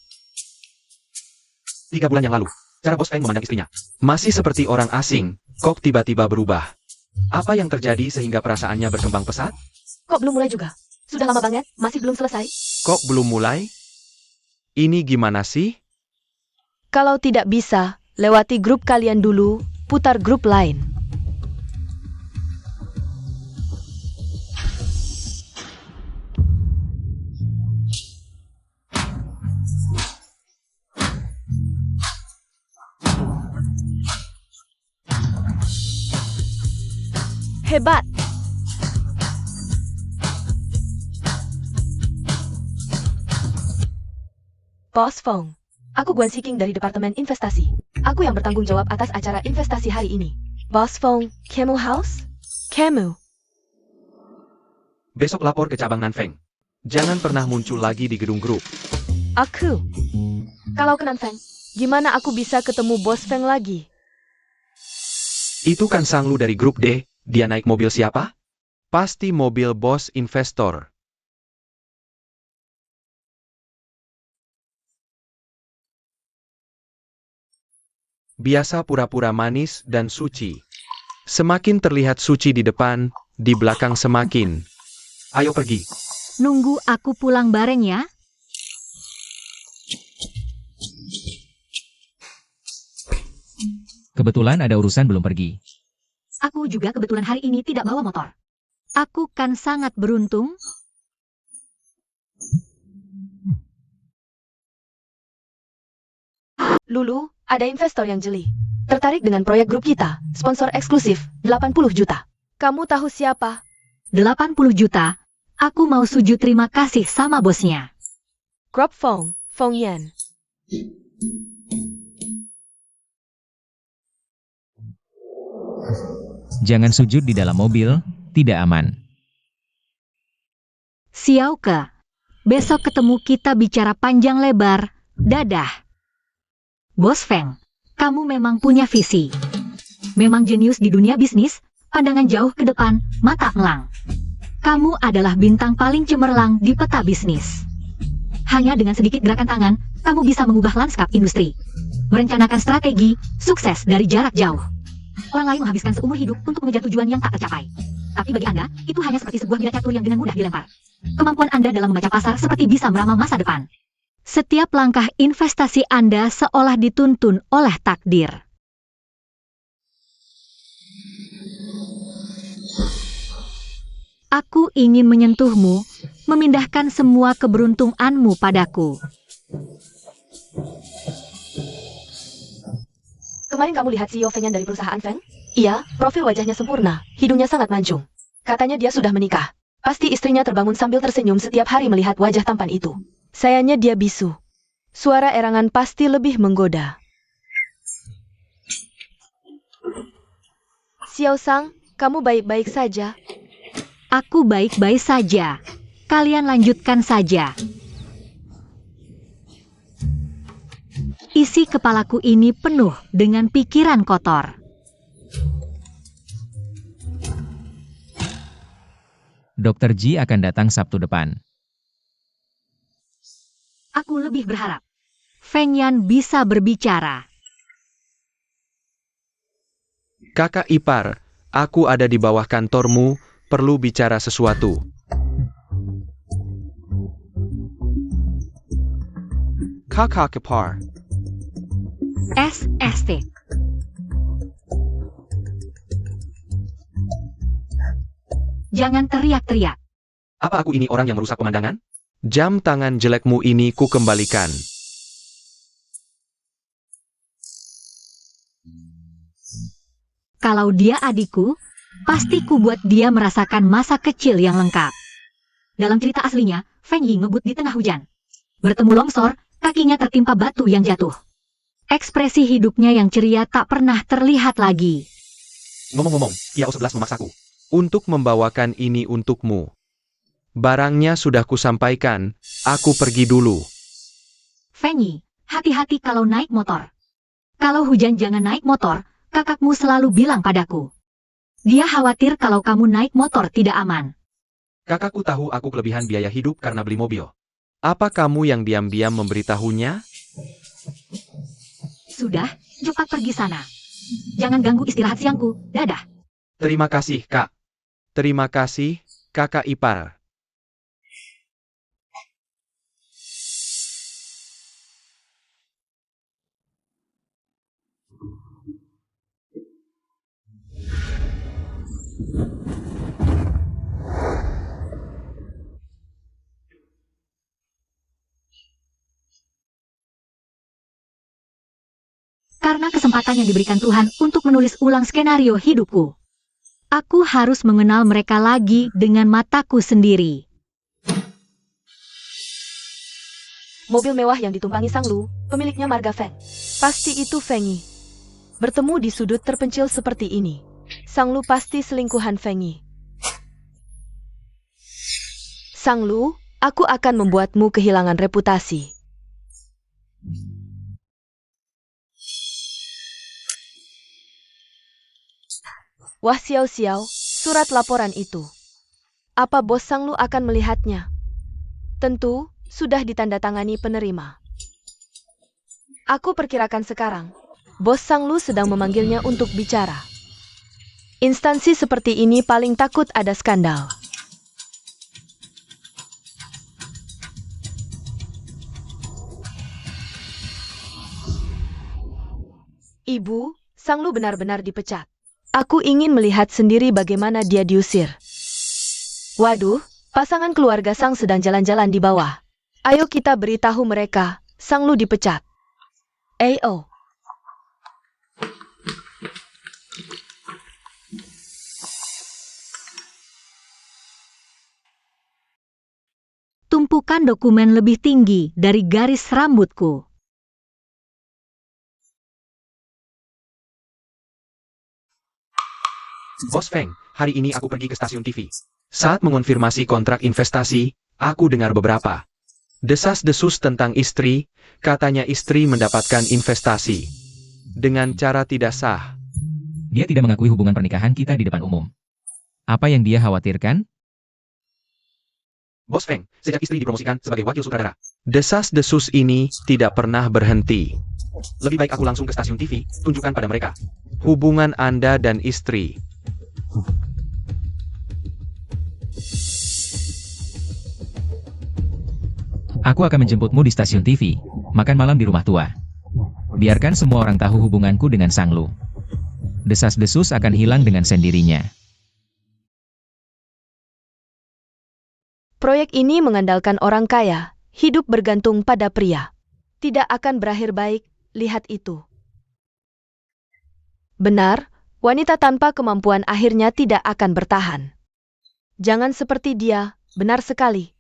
3 bulan yang lalu, cara Bos Feng memandang istrinya masih seperti orang asing, kok tiba-tiba berubah. Apa yang terjadi sehingga perasaannya berkembang pesat? Kok belum mulai juga? Sudah lama banget, masih belum selesai. Kok belum mulai? Ini gimana sih? Kalau tidak bisa, lewati grup kalian dulu, putar grup lain. Hebat! Bos Feng, aku Guan Siking dari Departemen Investasi. Aku yang bertanggung jawab atas acara investasi hari ini. Bos Feng, Camel House? Camel. Besok lapor ke cabang Nanfeng. Jangan pernah muncul lagi di gedung grup. Aku. Kalau ke Nanfeng, gimana aku bisa ketemu Bos Feng lagi? Itu kan Sang Lu dari grup D, dia naik mobil siapa? Pasti mobil bos investor. Biasa pura-pura manis dan suci. Semakin terlihat suci di depan, di belakang semakin. Ayo pergi. Nunggu aku pulang bareng ya. Kebetulan ada urusan belum pergi. Aku juga kebetulan hari ini tidak bawa motor. Aku kan sangat beruntung. Lulu, ada investor yang jeli. Tertarik dengan proyek grup kita, sponsor eksklusif, 80 juta. Kamu tahu siapa? 80 juta. Aku mau sujud terima kasih sama bosnya. Crop Feng, Feng Yan. Jangan sujud di dalam mobil, tidak aman. Xiaoke, besok ketemu kita bicara panjang lebar. Dadah. Bos Feng, kamu memang punya visi. Memang jenius di dunia bisnis, pandangan jauh ke depan, mata elang. Kamu adalah bintang paling cemerlang di peta bisnis. Hanya dengan sedikit gerakan tangan, kamu bisa mengubah lanskap industri. Merencanakan strategi, sukses dari jarak jauh. Orang lain menghabiskan seumur hidup untuk mengejar tujuan yang tak tercapai. Tapi bagi Anda, itu hanya seperti sebuah benda catur yang dengan mudah dilempar. Kemampuan Anda dalam membaca pasar seperti bisa meramal masa depan. Setiap langkah investasi Anda seolah dituntun oleh takdir. Aku ingin menyentuhmu, memindahkan semua keberuntunganmu padaku. Kemarin kamu lihat CEO Feng Yan dari perusahaan Feng? Iya, profil wajahnya sempurna, hidungnya sangat mancung. Katanya dia sudah menikah. Pasti istrinya terbangun sambil tersenyum setiap hari melihat wajah tampan itu. Sayangnya dia bisu. Suara erangan pasti lebih menggoda. Xiao Sang, kamu baik-baik saja? Aku baik-baik saja. Kalian lanjutkan saja. Isi kepalaku ini penuh dengan pikiran kotor. Dr. Ji akan datang Sabtu depan. Aku lebih berharap Feng Yan bisa berbicara. Kakak ipar, aku ada di bawah kantormu, perlu bicara sesuatu. Kakak ipar. SST. Jangan teriak-teriak. Apa aku ini orang yang merusak pemandangan? Jam tangan jelekmu ini ku kembalikan. Kalau dia adikku, pasti ku buat dia merasakan masa kecil yang lengkap. Dalam cerita aslinya, Feng Yi ngebut di tengah hujan. Bertemu longsor, kakinya tertimpa batu yang jatuh. Ekspresi hidupnya yang ceria tak pernah terlihat lagi. Ngomong-ngomong, Kiao 11 memaksaku. untuk membawakan ini untukmu. Barangnya sudah kusampaikan, aku pergi dulu. Fengi, hati-hati kalau naik motor. Kalau hujan jangan naik motor, kakakmu selalu bilang padaku. Dia khawatir kalau kamu naik motor tidak aman. Kakakku tahu aku kelebihan biaya hidup karena beli mobil. Apa kamu yang diam-diam memberitahunya? Sudah, cepat pergi sana. Jangan ganggu istirahat siangku, dadah. Terima kasih, Kak. Terima kasih, kakak ipar. Karena kesempatan yang diberikan Tuhan untuk menulis ulang skenario hidupku. Aku harus mengenal mereka lagi dengan mataku sendiri. Mobil mewah yang ditumpangi Sang Lu, pemiliknya marga Feng. Pasti itu Fengi. Bertemu di sudut terpencil seperti ini. Sang Lu pasti selingkuhan Fengi. Sang Lu, aku akan membuatmu kehilangan reputasi. Wah Xiao Xiao, surat laporan itu. Apa bos Sang Lu akan melihatnya? Tentu, sudah ditandatangani penerima. Aku perkirakan sekarang, bos Sang Lu sedang memanggilnya untuk bicara. Instansi seperti ini paling takut ada skandal. Ibu, Sang Lu benar-benar dipecat. Aku ingin melihat sendiri bagaimana dia diusir. Waduh, pasangan keluarga Sang sedang jalan-jalan di bawah. Ayo kita beritahu mereka, Sang Lu dipecat. Oh. Tumpukan dokumen lebih tinggi dari garis rambutku. Bos Feng, hari ini aku pergi ke stasiun TV. Saat mengonfirmasi kontrak investasi, aku dengar beberapa desas-desus tentang istri, katanya istri mendapatkan investasi dengan cara tidak sah. Dia tidak mengakui hubungan pernikahan kita di depan umum. Apa yang dia khawatirkan? Bos Feng, sejak istri dipromosikan sebagai wakil sutradara, desas-desus ini tidak pernah berhenti. Lebih baik aku langsung ke stasiun TV, tunjukkan pada mereka hubungan Anda dan istri. Aku akan menjemputmu di stasiun TV, makan malam di rumah tua. Biarkan semua orang tahu hubunganku dengan Sang Lu. Desas-desus akan hilang dengan sendirinya. Proyek ini mengandalkan orang kaya, hidup bergantung pada pria. Tidak akan berakhir baik, lihat itu. Benar, wanita tanpa kemampuan akhirnya tidak akan bertahan. Jangan seperti dia, benar sekali.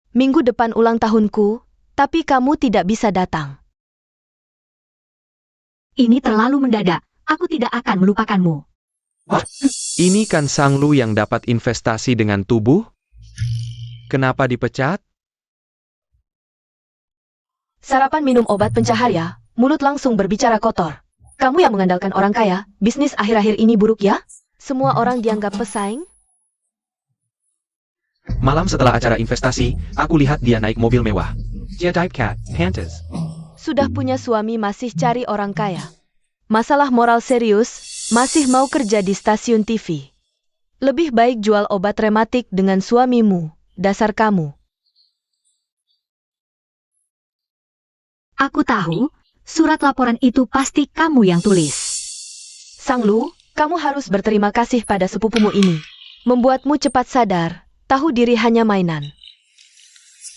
Minggu depan ulang tahunku, tapi kamu tidak bisa datang. Ini terlalu mendadak, aku tidak akan melupakanmu. Ini kan Sang Lu yang dapat investasi dengan tubuh? Kenapa dipecat? Sarapan minum obat pencahaya, mulut langsung berbicara kotor. Kamu yang mengandalkan orang kaya, bisnis akhir-akhir ini buruk ya? Semua orang dianggap pesaing? Malam setelah acara investasi, aku lihat dia naik mobil mewah. Dia type cat, Pantas. Sudah punya suami masih cari orang kaya. Masalah moral serius, masih mau kerja di stasiun TV. Lebih baik jual obat rematik dengan suamimu, dasar kamu. Aku tahu, surat laporan itu pasti kamu yang tulis. Sang Lu, kamu harus berterima kasih pada sepupumu ini. Membuatmu cepat sadar, tahu diri hanya mainan.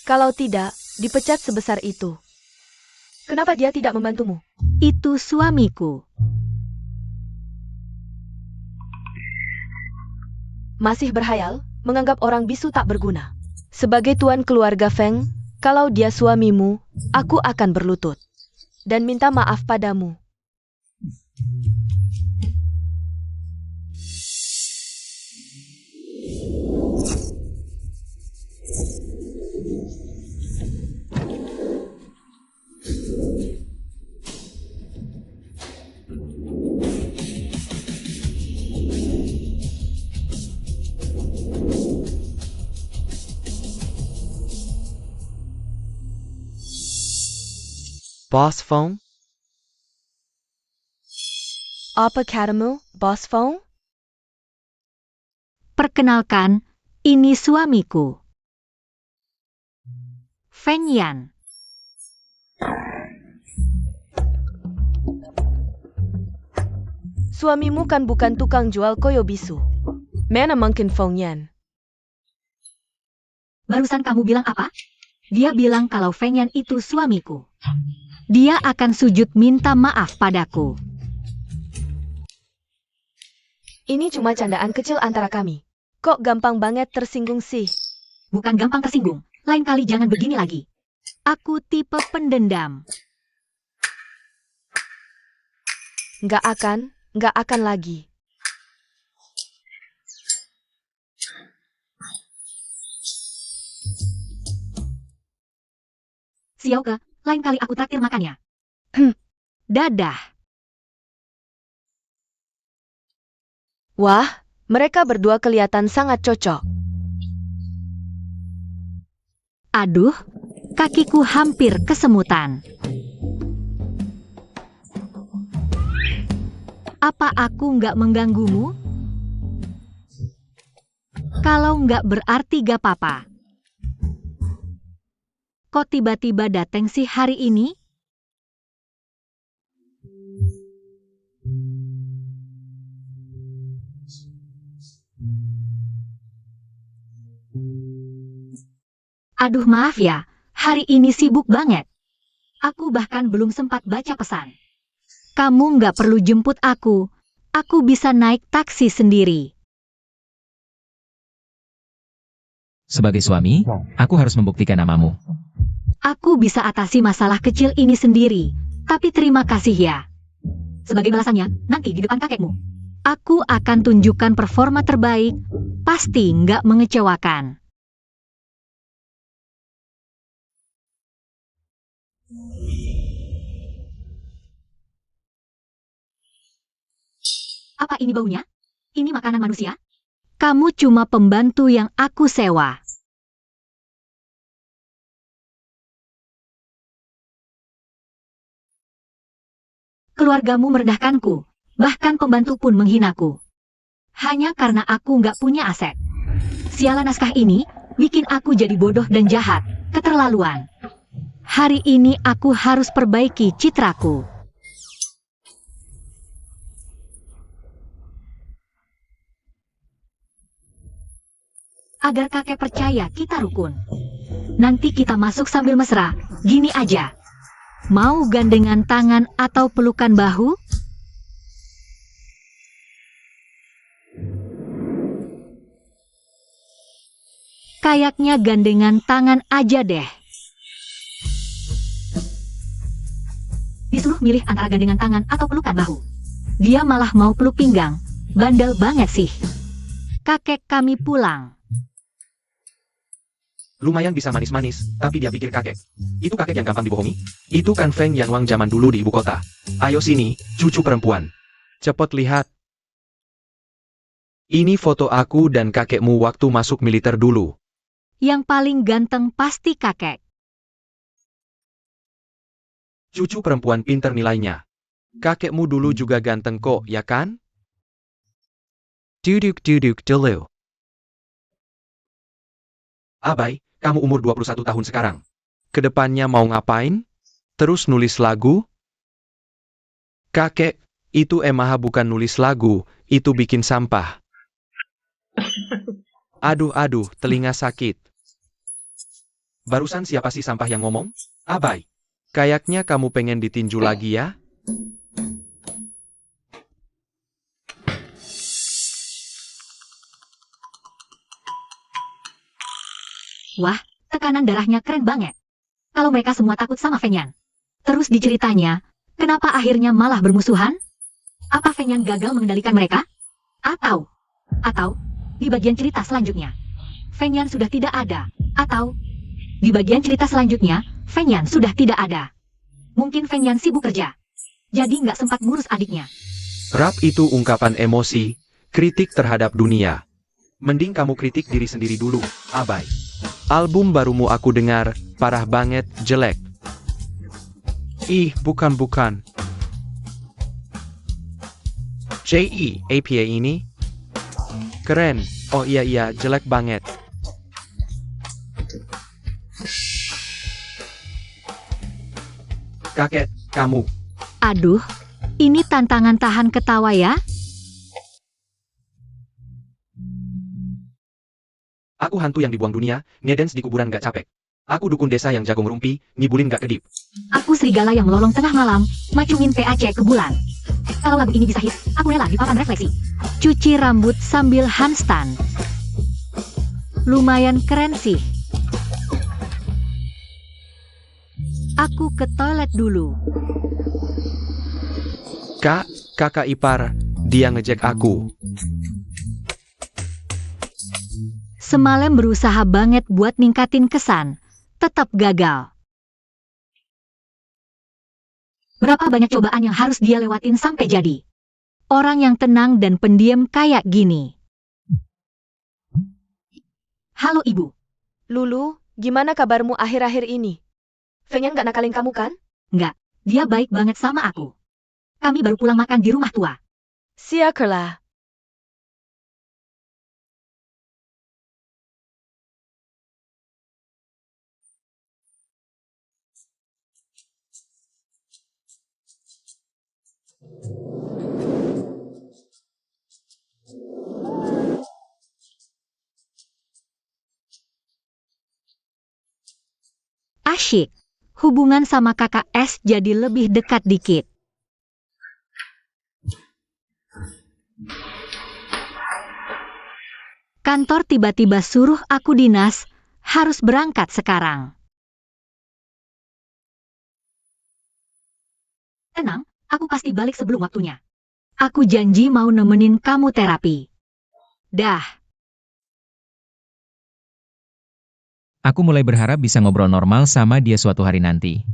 Kalau tidak, dipecat sebesar itu. Kenapa dia tidak membantumu? Itu suamiku. masih berhayal, menganggap orang bisu tak berguna. Sebagai tuan keluarga Feng, kalau dia suamimu, aku akan berlutut dan minta maaf padamu. Boss Feng? Apa katamu, Bos Feng? Perkenalkan, ini suamiku. Feng Yan. Suamimu kan bukan tukang jual koyo bisu. Mana mungkin Feng Yan? Barusan kamu bilang apa? Dia bilang kalau Feng Yan itu suamiku. Dia akan sujud minta maaf padaku. Ini cuma candaan kecil antara kami. Kok gampang banget tersinggung sih? Bukan gampang tersinggung. Lain kali jangan begini lagi. Aku tipe pendendam. Nggak akan lagi. Xiaoke, lain kali aku traktir makannya. Dadah. Wah, mereka berdua kelihatan sangat cocok. Aduh, kakiku hampir kesemutan. Apa aku nggak mengganggumu? Kalau nggak berarti gak apa-apa. Kok tiba-tiba dateng sih hari ini? Aduh maaf ya, hari ini sibuk banget. Aku bahkan belum sempat baca pesan. Kamu nggak perlu jemput aku bisa naik taksi sendiri. Sebagai suami, aku harus membuktikan namamu. Aku bisa atasi masalah kecil ini sendiri, tapi terima kasih ya. Sebagai balasannya, nanti di depan kakekmu. Aku akan tunjukkan performa terbaik, pasti nggak mengecewakan. Apa ini baunya? Ini makanan manusia? Kamu cuma pembantu yang aku sewa. Keluargamu merendahkanku, bahkan pembantu pun menghinaku. Hanya karena aku nggak punya aset. Sialan naskah ini bikin aku jadi bodoh dan jahat, keterlaluan. Hari ini aku harus perbaiki citraku. Agar kakek percaya kita rukun. Nanti kita masuk sambil mesra, gini aja. Mau gandengan tangan atau pelukan bahu? Kayaknya gandengan tangan aja deh. Disuruh milih antara gandengan tangan atau pelukan bahu. Dia malah mau peluk pinggang. Bandel banget sih. Kakek kami pulang. Lumayan bisa manis-manis, tapi dia pikir kakek. Itu kakek yang gampang dibohongi? Itu kan Feng Yan Wang zaman dulu di ibu kota. Ayo sini, cucu perempuan. Cepet lihat. Ini foto aku dan kakekmu waktu masuk militer dulu. Yang paling ganteng pasti kakek. Cucu perempuan pinter nilainya. Kakekmu dulu juga ganteng kok, ya kan? Duduk dulu. Abai, kamu umur 21 tahun sekarang. Kedepannya mau ngapain? Terus nulis lagu? Kakek, itu emaha bukan nulis lagu, itu bikin sampah. Aduh, telinga sakit. Barusan siapa sih sampah yang ngomong? Abai, kayaknya kamu pengen ditinju lagi ya? Wah, tekanan darahnya keren banget. Kalau mereka semua takut sama Feng. Terus diceritanya, kenapa akhirnya malah bermusuhan? Apa Feng gagal mengendalikan mereka? Atau, di bagian cerita selanjutnya, Feng sudah tidak ada. Atau, di bagian cerita selanjutnya, Feng sudah tidak ada. Mungkin Feng sibuk kerja. Jadi nggak sempat ngurus adiknya. Rap itu ungkapan emosi, kritik terhadap dunia. Mending kamu kritik diri sendiri dulu, Abai. Album barumu aku dengar, parah banget, jelek. Ih, bukan. JEAPA ini? Keren, oh iya, jelek banget. Kakek, kamu. Aduh, ini tantangan tahan ketawa ya? Aku hantu yang dibuang dunia, ngedance di kuburan gak capek. Aku dukun desa yang jago ngerumpi, ngibulin gak kedip. Aku serigala yang melolong tengah malam, macungin PAC ke bulan. Kalau lagu ini bisa hit, aku rela di papan refleksi. Cuci rambut sambil handstand. Lumayan keren sih. Aku ke toilet dulu. Kak, kakak ipar, dia ngejek aku. Semalam berusaha banget buat ningkatin kesan, tetap gagal. Berapa banyak cobaan yang harus dia lewatin sampai jadi orang yang tenang dan pendiam kayak gini. Halo Ibu. Lulu, gimana kabarmu akhir-akhir ini? Feng gak nakalin kamu kan? Nggak, dia baik banget sama aku. Kami baru pulang makan di rumah tua. Syukurlah. Asyik. Hubungan sama kakak S jadi lebih dekat dikit. Kantor tiba-tiba suruh aku dinas, harus berangkat sekarang. Tenang, aku pasti balik sebelum waktunya. Aku janji mau nemenin kamu terapi. Dah. Aku mulai berharap bisa ngobrol normal sama dia suatu hari nanti.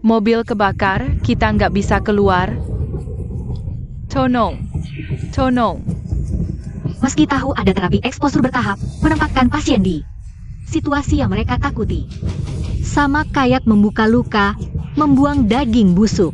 Mobil kebakar, kita nggak bisa keluar. Tolong. Meski tahu ada terapi eksposur bertahap, menempatkan pasien di situasi yang mereka takuti. Sama kayak membuka luka, membuang daging busuk.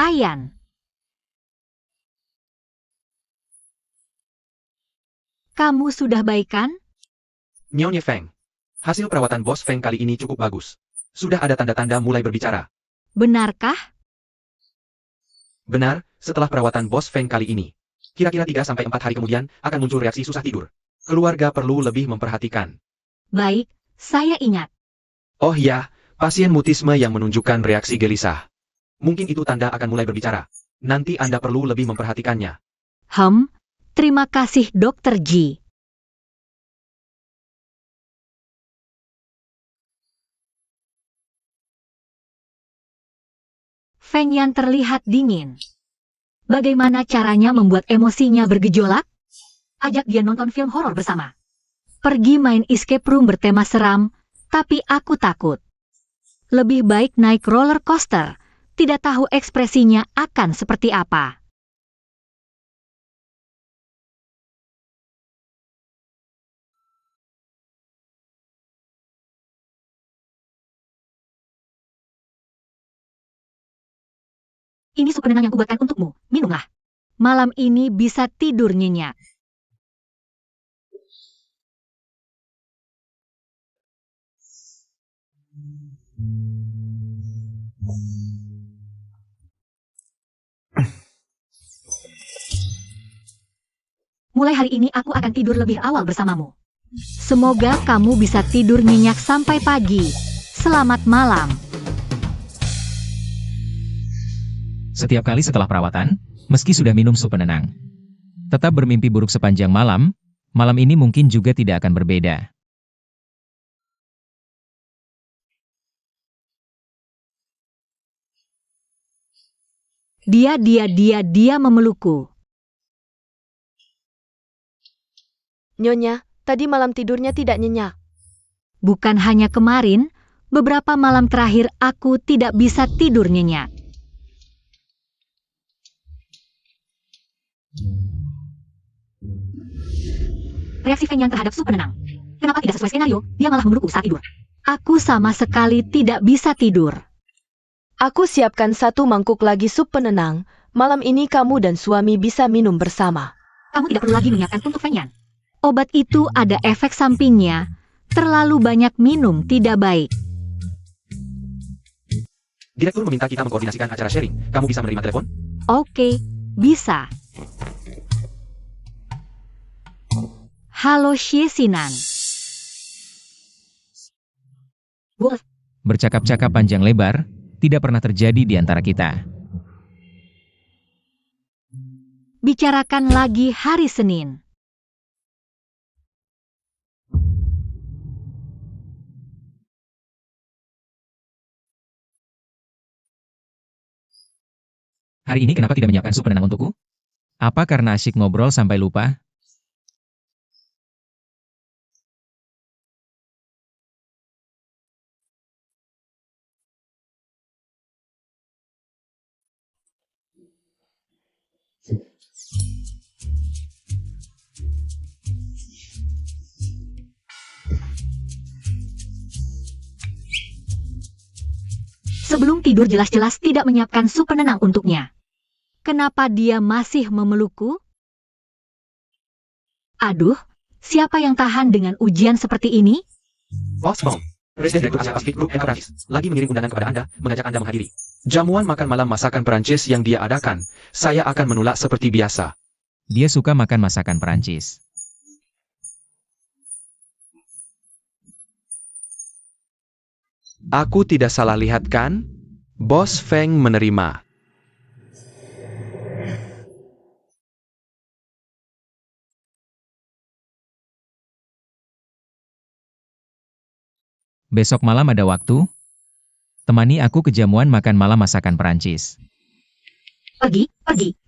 Ayan. Kamu sudah baikan? Nyonya Feng. Hasil perawatan bos Feng kali ini cukup bagus. Sudah ada tanda-tanda mulai berbicara. Benarkah? Benar, setelah perawatan bos Feng kali ini. Kira-kira 3-4 hari kemudian akan muncul reaksi susah tidur. Keluarga perlu lebih memperhatikan. Baik, saya ingat. Oh ya, pasien mutisme yang menunjukkan reaksi gelisah. Mungkin itu tanda akan mulai berbicara. Nanti Anda perlu lebih memperhatikannya. Terima kasih Dr. G. Feng Yan terlihat dingin. Bagaimana caranya membuat emosinya bergejolak? Ajak dia nonton film horor bersama. Pergi main escape room bertema seram, tapi aku takut. Lebih baik naik roller coaster. Tidak tahu ekspresinya akan seperti apa. Ini sup penenang yang kubuatkan untukmu. Minumlah. Malam ini bisa tidur nyenyak. Mulai hari ini aku akan tidur lebih awal bersamamu. Semoga kamu bisa tidur nyenyak sampai pagi. Selamat malam. Setiap kali setelah perawatan, meski sudah minum sup penenang, tetap bermimpi buruk sepanjang malam, malam ini mungkin juga tidak akan berbeda. Dia memelukku. Nyonya, tadi malam tidurnya tidak nyenyak. Bukan hanya kemarin, beberapa malam terakhir aku tidak bisa tidur nyenyak. Reaksi Feng Yang terhadap sup penenang. Kenapa tidak sesuai skenario, dia malah memelukku saat tidur. Aku sama sekali tidak bisa tidur. Aku siapkan 1 mangkuk lagi sup penenang. Malam ini kamu dan suami bisa minum bersama. Kamu tidak perlu lagi menyiapkan untuk Feng Yan. Obat itu ada efek sampingnya. Terlalu banyak minum tidak baik. Direktur meminta kita mengkoordinasikan acara sharing. Kamu bisa menerima telepon? Oke, bisa. Halo Xie Sinan. Wolf, Bercakap-cakap panjang lebar, tidak pernah terjadi di antara kita. bicarakan lagi hari Senin. Hari ini kenapa tidak menyiapkan sup penenang untukku? Apa karena asyik ngobrol sampai lupa? Sebelum tidur jelas-jelas tidak menyiapkan sup penenang untuknya. Kenapa dia masih memelukku? Aduh, siapa yang tahan dengan ujian seperti ini? Boss Bong, Presiden Direktur Asia Pasifik Group Perancis, lagi mengirim undangan kepada Anda, mengajak Anda menghadiri jamuan makan malam masakan Perancis yang dia adakan. Saya akan menolak seperti biasa. Dia suka makan masakan Perancis. Aku tidak salah lihat kan? Bos Feng menerima. Besok malam ada waktu? Temani aku ke jamuan makan malam masakan Perancis. Pergi,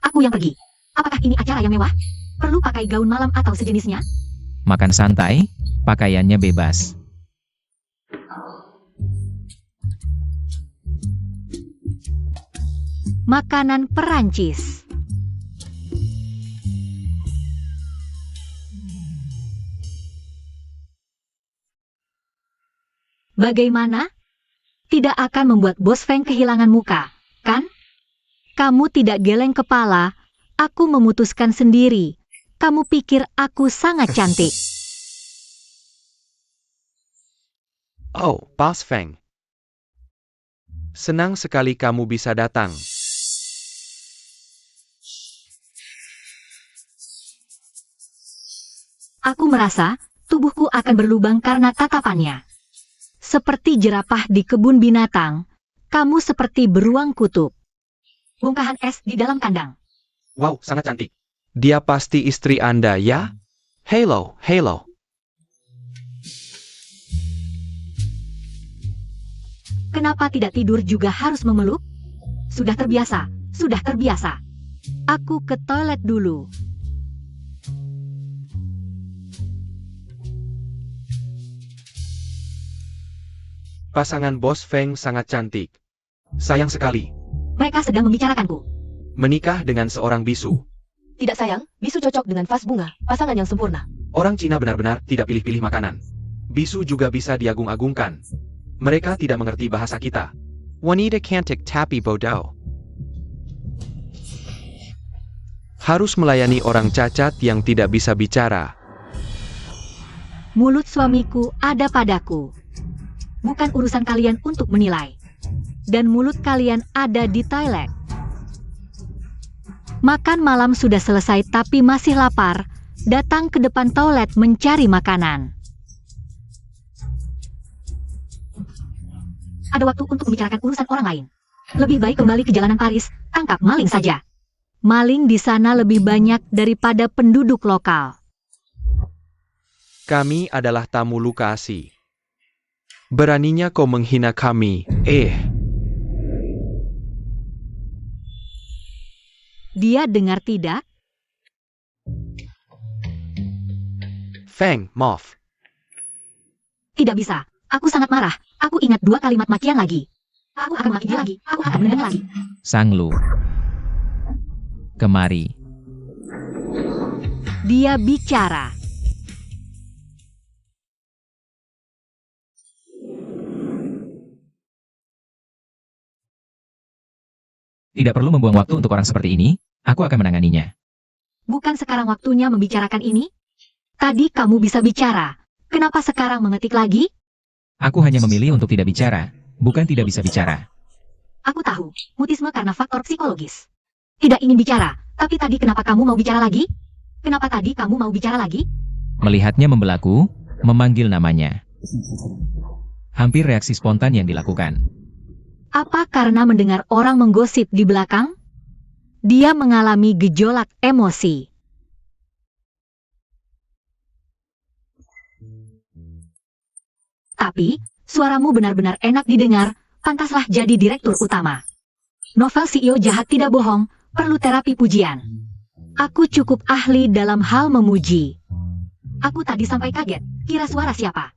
aku yang pergi. Apakah ini acara yang mewah? Perlu pakai gaun malam atau sejenisnya? Makan santai, pakaiannya bebas. Makanan Perancis. Bagaimana? Tidak akan membuat Bos Feng kehilangan muka, kan? Kamu tidak geleng kepala, aku memutuskan sendiri. Kamu pikir aku sangat cantik. Oh, Bos Feng. Senang sekali kamu bisa datang. Aku merasa tubuhku akan berlubang karena tatapannya. Seperti jerapah di kebun binatang, kamu seperti beruang kutub. Bongkahan es di dalam kandang. Wow, sangat cantik. Dia pasti istri Anda, ya? Halo. Kenapa tidak tidur juga harus memeluk? Sudah terbiasa. Aku ke toilet dulu. Pasangan Bos Feng sangat cantik. Sayang sekali. Mereka sedang membicarakanku. Menikah dengan seorang bisu. Tidak sayang, bisu cocok dengan vas bunga, pasangan yang sempurna. Orang Cina benar-benar tidak pilih-pilih makanan. Bisu juga bisa diagung-agungkan. Mereka tidak mengerti bahasa kita. Wanita cantik tapi bodoh. Harus melayani orang cacat yang tidak bisa bicara. Mulut suamiku ada padaku. Bukan urusan kalian untuk menilai. Dan mulut kalian ada di toilet. Makan malam sudah selesai tapi masih lapar. datang ke depan toilet mencari makanan. Ada waktu untuk membicarakan urusan orang lain. Lebih baik kembali ke jalanan Paris, tangkap maling saja. Maling di sana lebih banyak daripada penduduk lokal. Kami adalah tamu Lukasi. Beraninya kau menghina kami, Dia dengar tidak? Feng, maaf. Tidak bisa. Aku sangat marah. Aku ingat 2 kalimat makian lagi. Aku akan memaki dia lagi. Aku akan menendang lagi. Sang Lu. Kemari. Dia bicara. Tidak perlu membuang waktu untuk orang seperti ini. Aku akan menanganinya. Bukan sekarang waktunya membicarakan ini? Tadi kamu bisa bicara. Kenapa sekarang mengetik lagi? Aku hanya memilih untuk tidak bicara, bukan tidak bisa bicara. Aku tahu, mutisme karena faktor psikologis. Tidak ingin bicara, tapi tadi kenapa kamu mau bicara lagi? Kenapa tadi kamu mau bicara lagi? Melihatnya membelaku, memanggil namanya. Hampir reaksi spontan yang dilakukan. Apa karena mendengar orang menggosip di belakang? Dia mengalami gejolak emosi. Tapi, suaramu benar-benar enak didengar, pantaslah jadi direktur utama. Novel CEO jahat tidak bohong, perlu terapi pujian. Aku cukup ahli dalam hal memuji. Aku tadi sampai kaget, kira suara siapa?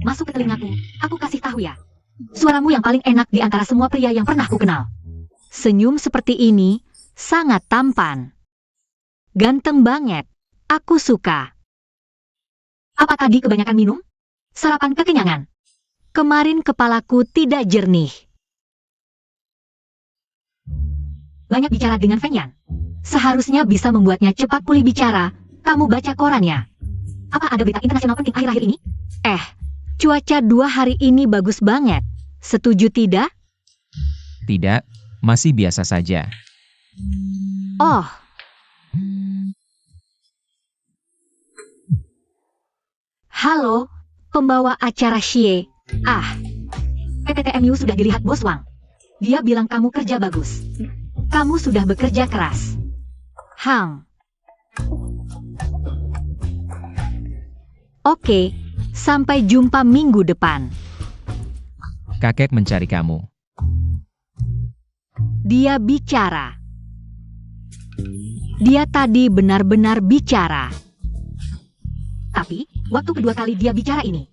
Masuk ke telingaku, aku kasih tahu ya. Suaramu yang paling enak di antara semua pria yang pernah kukenal. Senyum seperti ini, sangat tampan. Ganteng banget, aku suka. Apa tadi kebanyakan minum? Sarapan kekenyangan. Kemarin kepalaku tidak jernih. Banyak bicara dengan Feng Yan. Seharusnya bisa membuatnya cepat pulih bicara. Kamu baca korannya. Apa ada berita internasional penting akhir-akhir ini? Cuaca 2 hari ini bagus banget. Setuju tidak? Tidak, masih biasa saja. Oh. Halo, pembawa acara Xie. PPTMU sudah dilihat Bos Wang. Dia bilang kamu kerja bagus. Kamu sudah bekerja keras. Oke, sampai jumpa minggu depan. Kakek mencari kamu. Dia bicara. Dia tadi benar-benar bicara. Tapi, waktu kedua kali dia bicara ini,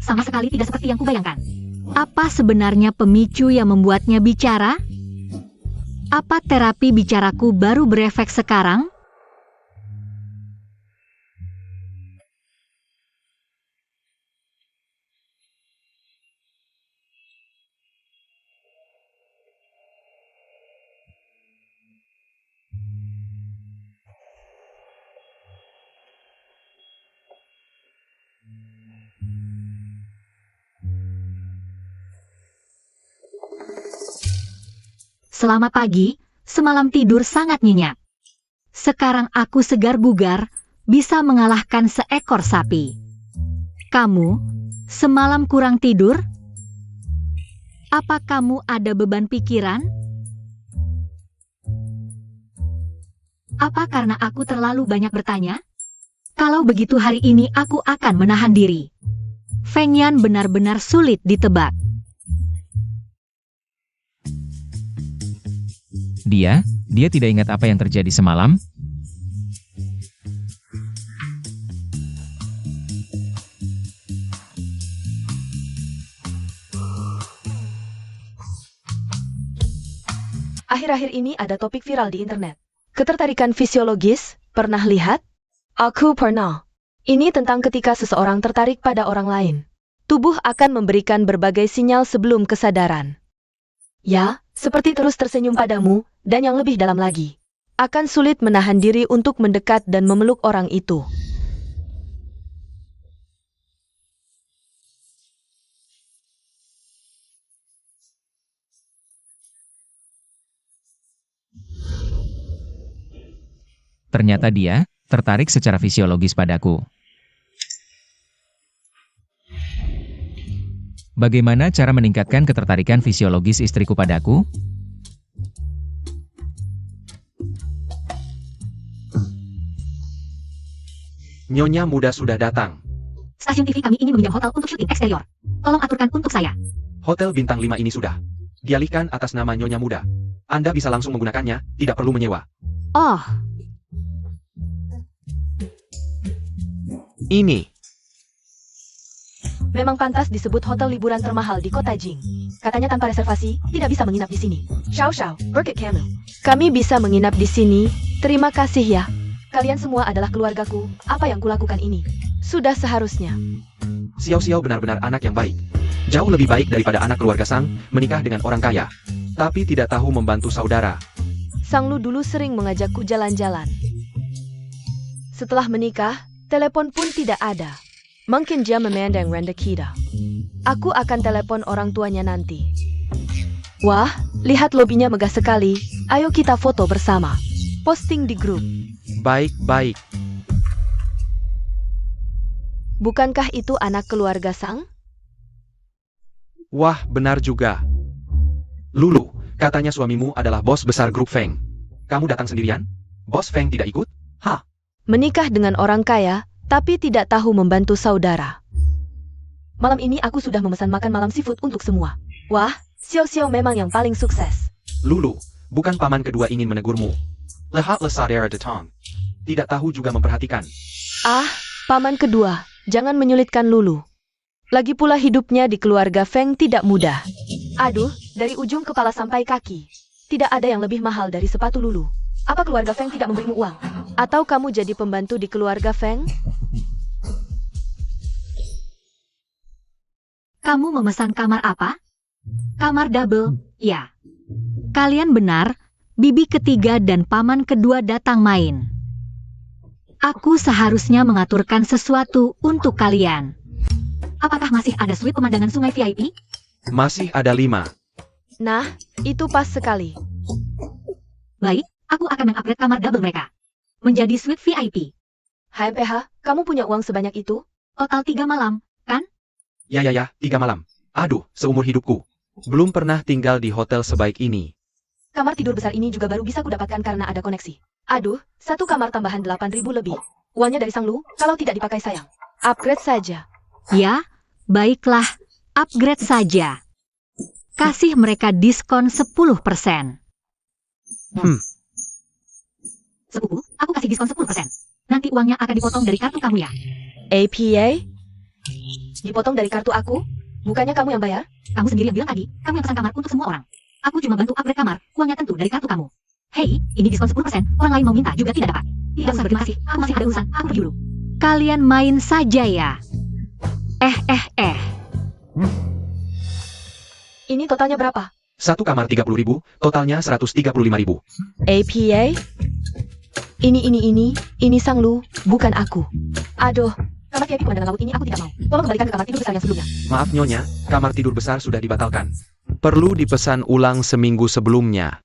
sama sekali tidak seperti yang kubayangkan. Apa sebenarnya pemicu yang membuatnya bicara? Apa terapi bicaraku baru berefek sekarang? Selamat pagi, semalam tidur sangat nyenyak. Sekarang aku segar bugar, bisa mengalahkan seekor sapi. Kamu, semalam kurang tidur? Apa kamu ada beban pikiran? Apa karena aku terlalu banyak bertanya? Kalau begitu hari ini aku akan menahan diri. Feng Yan benar-benar sulit ditebak. Dia tidak ingat apa yang terjadi semalam. Akhir-akhir ini ada topik viral di internet. Ketertarikan fisiologis, pernah lihat? Aku pernah. Ini tentang ketika seseorang tertarik pada orang lain. Tubuh akan memberikan berbagai sinyal sebelum kesadaran. Ya, seperti terus tersenyum padamu, dan yang lebih dalam lagi. Akan sulit menahan diri untuk mendekat dan memeluk orang itu. Ternyata dia tertarik secara fisiologis padaku. Bagaimana cara meningkatkan ketertarikan fisiologis istriku padaku? Nyonya muda sudah datang. Stasiun TV kami ingin meminjam hotel untuk syuting eksterior. Tolong aturkan untuk saya. Hotel bintang 5 ini sudah dialihkan atas nama Nyonya muda. Anda bisa langsung menggunakannya, tidak perlu menyewa. Oh, Ini. Memang pantas disebut hotel liburan termahal di kota Jing. Katanya tanpa reservasi, tidak bisa menginap di sini. Xiao Xiao, Burkett Camel. Kami bisa menginap di sini. Terima kasih ya. Kalian semua adalah keluargaku. Apa yang kulakukan ini? Sudah seharusnya. Xiao Xiao benar-benar anak yang baik. Jauh lebih baik daripada anak keluarga Sang, menikah dengan orang kaya. Tapi tidak tahu membantu saudara. Sang Lu dulu sering mengajakku jalan-jalan. Setelah menikah, telepon pun tidak ada. Mungkin dia memandang rendah kita. Aku akan telepon orang tuanya nanti. Wah, lihat lobinya megah sekali. Ayo kita foto bersama. Posting di grup. Baik-baik. Bukankah itu anak keluarga Sang? Wah, benar juga. Lulu, katanya suamimu adalah bos besar grup Feng. Kamu datang sendirian? Bos Feng tidak ikut? Hah? Menikah dengan orang kaya, tapi tidak tahu membantu saudara. Malam ini aku sudah memesan makan malam seafood untuk semua. Wah, Xiao Xiao memang yang paling sukses. Lulu, bukan paman kedua ingin menegurmu. Lihat saudara datang. Tidak tahu juga memperhatikan. Ah, paman kedua, jangan menyulitkan Lulu. Lagi pula hidupnya di keluarga Feng tidak mudah. Aduh, dari ujung kepala sampai kaki. Tidak ada yang lebih mahal dari sepatu Lulu. Apa keluarga Feng tidak memberimu uang? Atau kamu jadi pembantu di keluarga Feng? kamu memesan kamar apa? Kamar double, ya. Kalian benar, bibi ketiga dan paman kedua datang main. Aku seharusnya mengaturkan sesuatu untuk kalian. Apakah masih ada suite pemandangan sungai VIP? Masih ada 5. Nah, itu pas sekali. Baik, aku akan mengupgrade kamar double mereka menjadi suite VIP. Hai PH, kamu punya uang sebanyak itu? Total 3 malam, kan? Ya, 3 malam. Aduh, seumur hidupku. Belum pernah tinggal di hotel sebaik ini. Kamar tidur besar ini juga baru bisa kudapatkan karena ada koneksi. Aduh, satu kamar tambahan 8.000 lebih. Uangnya dari Sang Lu, kalau tidak dipakai sayang. Upgrade saja. Ya, baiklah, upgrade saja. Kasih mereka diskon 10%. Sepupu, aku kasih diskon 10%. Nanti uangnya akan dipotong dari kartu kamu ya. APA? Dipotong dari kartu aku? Bukannya kamu yang bayar? Kamu sendiri yang bilang tadi, kamu yang pesan kamar untuk semua orang. Aku cuma bantu upgrade kamar, uangnya tentu dari kartu kamu. Hei, ini diskon 10%, orang lain mau minta juga tidak dapat. Tidak usah berterima kasih, aku masih ada urusan, aku pergi dulu. Kalian main saja ya. Ini totalnya berapa? Satu kamar 30.000, totalnya 135.000. APA? Ini Sang Lu, bukan aku. Aduh, kamar VIP pemandangan laut ini aku tidak mau. Tolong kembalikan ke kamar tidur besar yang sebelumnya. Maaf Nyonya, kamar tidur besar sudah dibatalkan. Perlu dipesan ulang seminggu sebelumnya.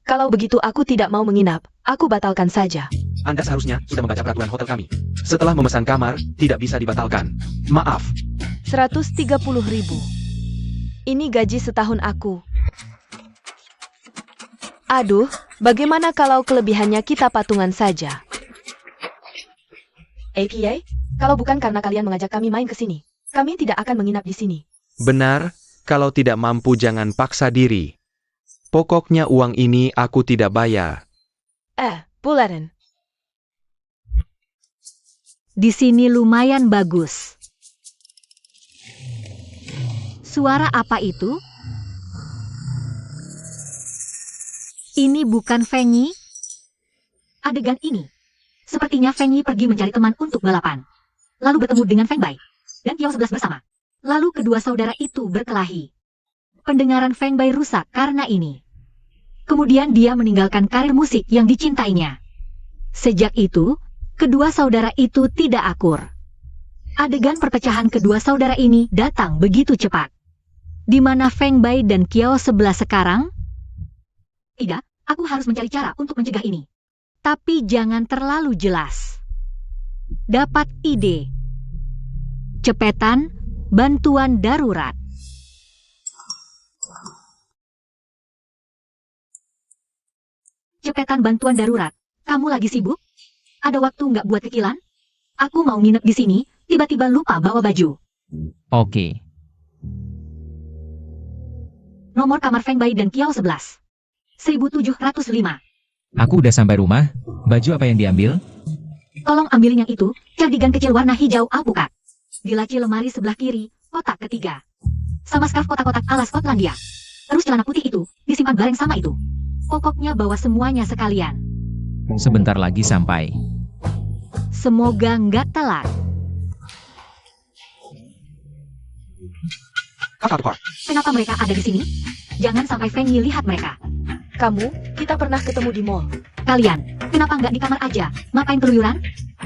Kalau begitu aku tidak mau menginap, aku batalkan saja. Anda seharusnya sudah membaca peraturan hotel kami. Setelah memesan kamar, tidak bisa dibatalkan. Maaf. 130.000. Ini gaji setahun aku. Aduh, bagaimana kalau kelebihannya kita patungan saja? APA, kalau bukan karena kalian mengajak kami main ke sini, kami tidak akan menginap di sini. Benar, kalau tidak mampu jangan paksa diri. Pokoknya uang ini aku tidak bayar. Buletin. Di sini lumayan bagus. Suara apa itu? Ini bukan Fengi? Adegan ini. Sepertinya Fengi pergi mencari teman untuk balapan. Lalu bertemu dengan Feng Bai dan Kiao 11 bersama. Lalu kedua saudara itu berkelahi. Pendengaran Feng Bai rusak karena ini. Kemudian dia meninggalkan karir musik yang dicintainya. Sejak itu, kedua saudara itu tidak akur. Adegan perpecahan kedua saudara ini datang begitu cepat. Di mana Feng Bai dan Kiao 11 sekarang? Tidak, aku harus mencari cara untuk mencegah ini. tapi jangan terlalu jelas. Dapat ide. Cepetan, bantuan darurat. Cepetan bantuan darurat. Kamu lagi sibuk? Ada waktu nggak buat kekilan? Aku mau nginep di sini, tiba-tiba lupa bawa baju. Oke. Nomor kamar Feng Bai dan Kiao 11. 1705. Aku udah sampai rumah. Baju apa yang diambil? Tolong ambilin yang itu, cardigan kecil warna hijau alpukat. Di laci lemari sebelah kiri, kotak ketiga. Sama scarf kotak-kotak ala Skotlandia. Terus celana putih itu, disimpan bareng sama itu. Pokoknya bawa semuanya sekalian. Sebentar lagi sampai. Semoga nggak telat. Kenapa mereka ada di sini? Jangan sampai Feng Yi lihat mereka. Kamu, kita pernah ketemu di mall. Kalian, kenapa nggak di kamar aja? Ngapain keluyuran?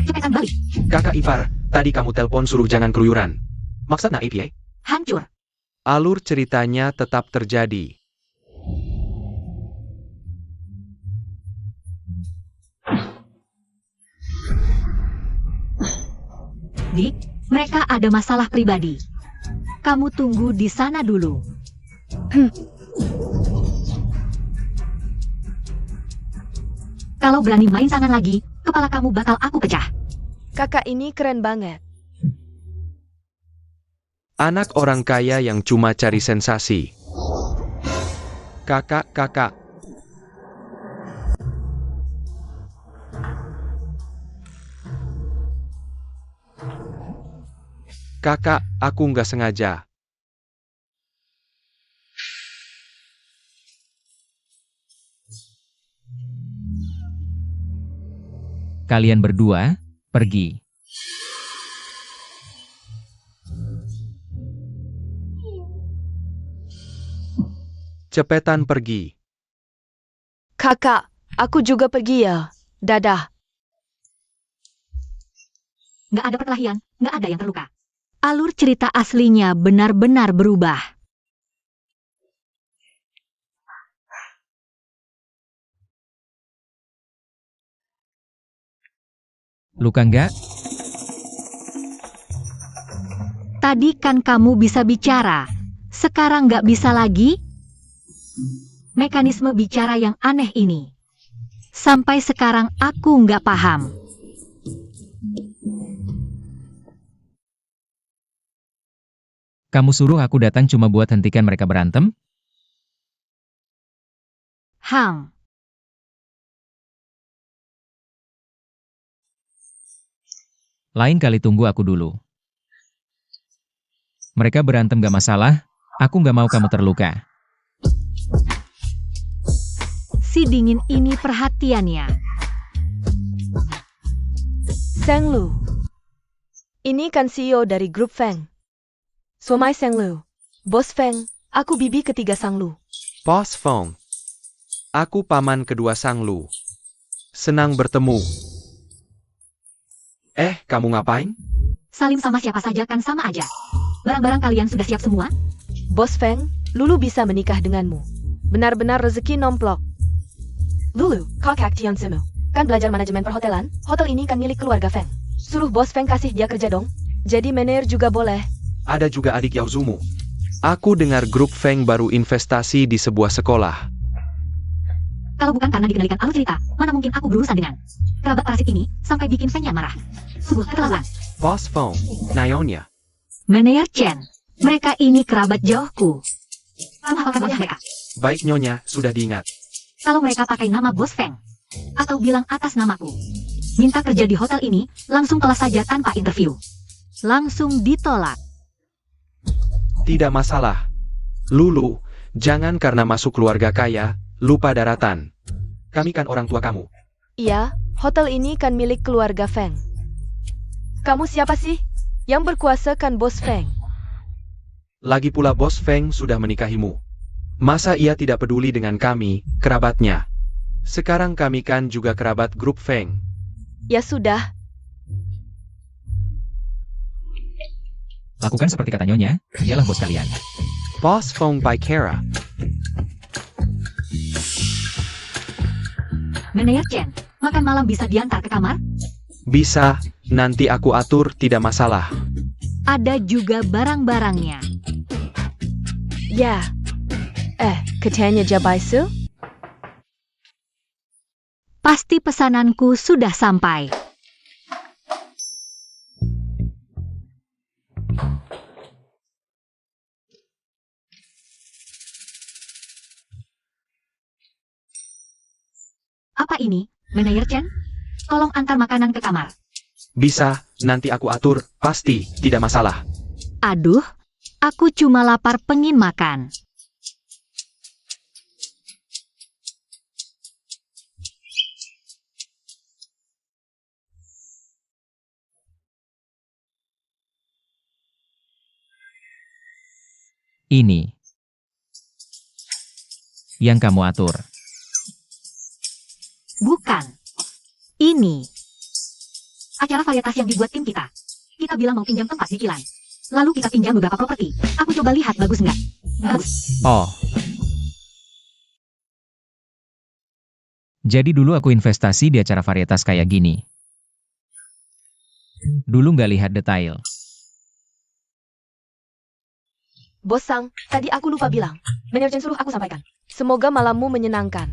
Cepetan balik. Kakak ipar, tadi kamu telepon suruh jangan keluyuran. Maksudnya apa ya? Hancur. Alur ceritanya tetap terjadi. Dik, mereka ada masalah pribadi. Kamu tunggu di sana dulu. Kalau berani main tangan lagi, kepala kamu bakal aku pecah. Kakak ini keren banget. Anak orang kaya yang cuma cari sensasi. Kakak. Kakak, aku nggak sengaja. Kalian berdua, pergi. Cepetan pergi. Kakak, aku juga pergi ya. Dadah. Nggak ada perkelahian, nggak ada yang terluka. Alur cerita aslinya benar-benar berubah. Luka nggak? Tadi kan kamu bisa bicara, sekarang nggak bisa lagi? Mekanisme bicara yang aneh ini. Sampai sekarang aku nggak paham. Kamu suruh aku datang cuma buat hentikan mereka berantem? Hang. Lain kali tunggu aku dulu. Mereka berantem gak masalah, aku gak mau kamu terluka. Si dingin ini perhatiannya. Seng Lu. Ini kan CEO dari grup Feng. Somai Seng Lu. Bos Feng, aku bibi ketiga Sang Lu. Bos Feng. Aku paman kedua Sang Lu. Senang bertemu. Kamu ngapain? Salim sama siapa saja kan sama aja. Barang-barang kalian sudah siap semua? Bos Feng, Lulu bisa menikah denganmu. Benar-benar rezeki nomplok. Lulu, kakak Tian Simu. Kan belajar manajemen perhotelan? Hotel ini kan milik keluarga Feng. Suruh Bos Feng kasih dia kerja dong. Jadi manajer juga boleh. Ada juga adik Yao Zumu. Aku dengar grup Feng baru investasi di sebuah sekolah. Kalau bukan karena dikendalikan alur cerita, mana mungkin aku berurusan dengan kerabat parasit ini sampai bikin Feng Yan marah. Sungguh keterlaluan. Bos Feng, Nayonya. Manajer Chen, mereka ini kerabat jauhku. Kamu hafalkan wajah mereka. Baik Nyonya, sudah diingat. Kalau mereka pakai nama Bos Feng, atau bilang atas namaku, minta kerja di hotel ini, langsung kelas saja tanpa interview. Langsung ditolak. Tidak masalah. Lulu, jangan karena masuk keluarga kaya, lupa daratan. Kami kan orang tua kamu. Iya, hotel ini kan milik keluarga Feng. Kamu siapa sih? Yang berkuasa kan Bos Feng. Lagi pula Bos Feng sudah menikahimu. Masa ia tidak peduli dengan kami, kerabatnya? Sekarang kami kan juga kerabat grup Feng. Ya sudah. Lakukan seperti kata Nyonya, dialah bos kalian. Bos Feng by Kara. Manajer Chen, Makan malam bisa diantar ke kamar? Bisa, nanti aku atur, tidak masalah. Ada juga barang-barangnya. Ya. Katanya Jabaisu? Pasti pesananku sudah sampai. Apa ini, Manajer Chen? Tolong antar makanan ke kamar. Bisa, nanti aku atur, pasti, tidak masalah. Aduh, aku cuma lapar pengen makan. Ini yang kamu atur. Bukan. Ini. Acara varietas yang dibuat tim kita. Kita bilang mau pinjam tempat di Kilan. Lalu kita pinjam beberapa properti. Aku coba lihat bagus nggak? Bagus. Oh. Jadi dulu aku investasi di acara varietas kayak gini. Dulu nggak lihat detail. Bos Sang, tadi aku lupa bilang. Manajer Chen suruh aku sampaikan. Semoga malammu menyenangkan.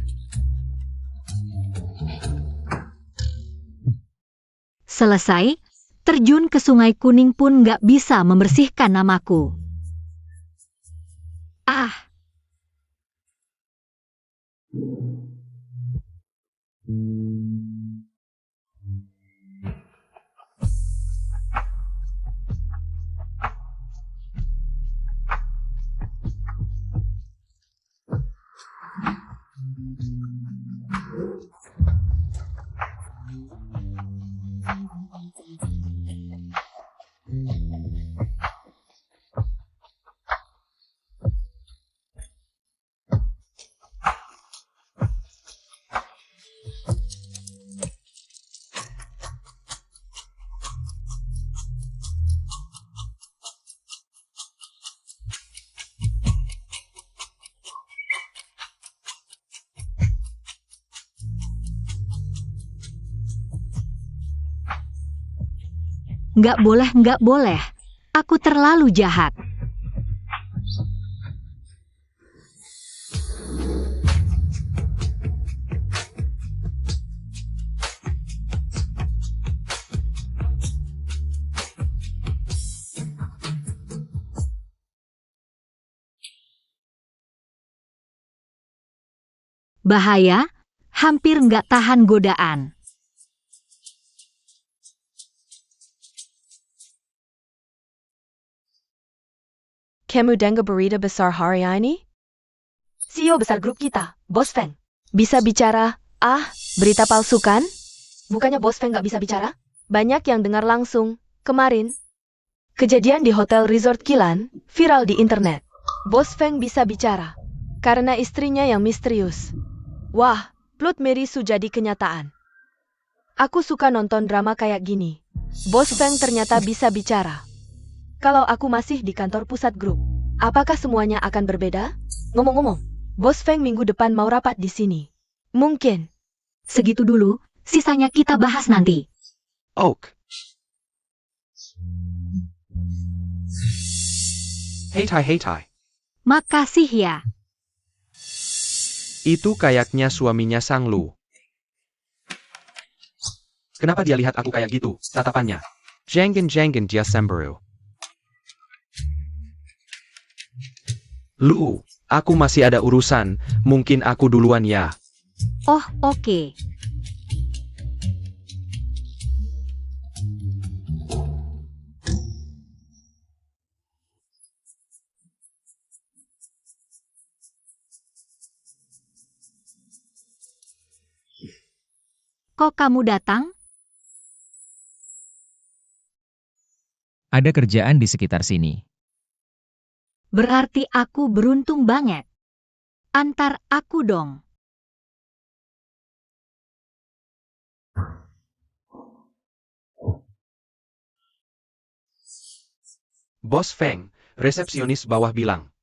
Selesai, terjun ke Sungai Kuning pun nggak bisa membersihkan namaku. Ah, nggak boleh. Aku terlalu jahat. Bahaya, hampir nggak tahan godaan. Kamu dengar berita besar hari ini? CEO besar grup kita, Bos Feng. Bisa bicara? Berita palsu kan? Bukannya Bos Feng nggak bisa bicara? Banyak yang dengar langsung. Kemarin, kejadian di Hotel Resort Kilan, viral di internet. Bos Feng bisa bicara. Karena istrinya yang misterius. Wah, plot Merisu jadi kenyataan. Aku suka nonton drama kayak gini. Bos Feng ternyata bisa bicara. Kalau aku masih di kantor pusat grup, apakah semuanya akan berbeda? Ngomong-ngomong, Bos Feng minggu depan mau rapat di sini. Mungkin. Segitu dulu, sisanya kita bahas nanti. Oak. Hei Tai. Makasih ya. Itu kayaknya suaminya Sang Lu. Kenapa dia lihat aku kayak gitu, tatapannya? Jangan dia sembaru. Lu, aku masih ada urusan, mungkin aku duluan ya. Oh, oke. Kok kamu datang? Ada kerjaan di sekitar sini. Berarti aku beruntung banget. Antar aku dong. Bos Feng, resepsionis bawah bilang.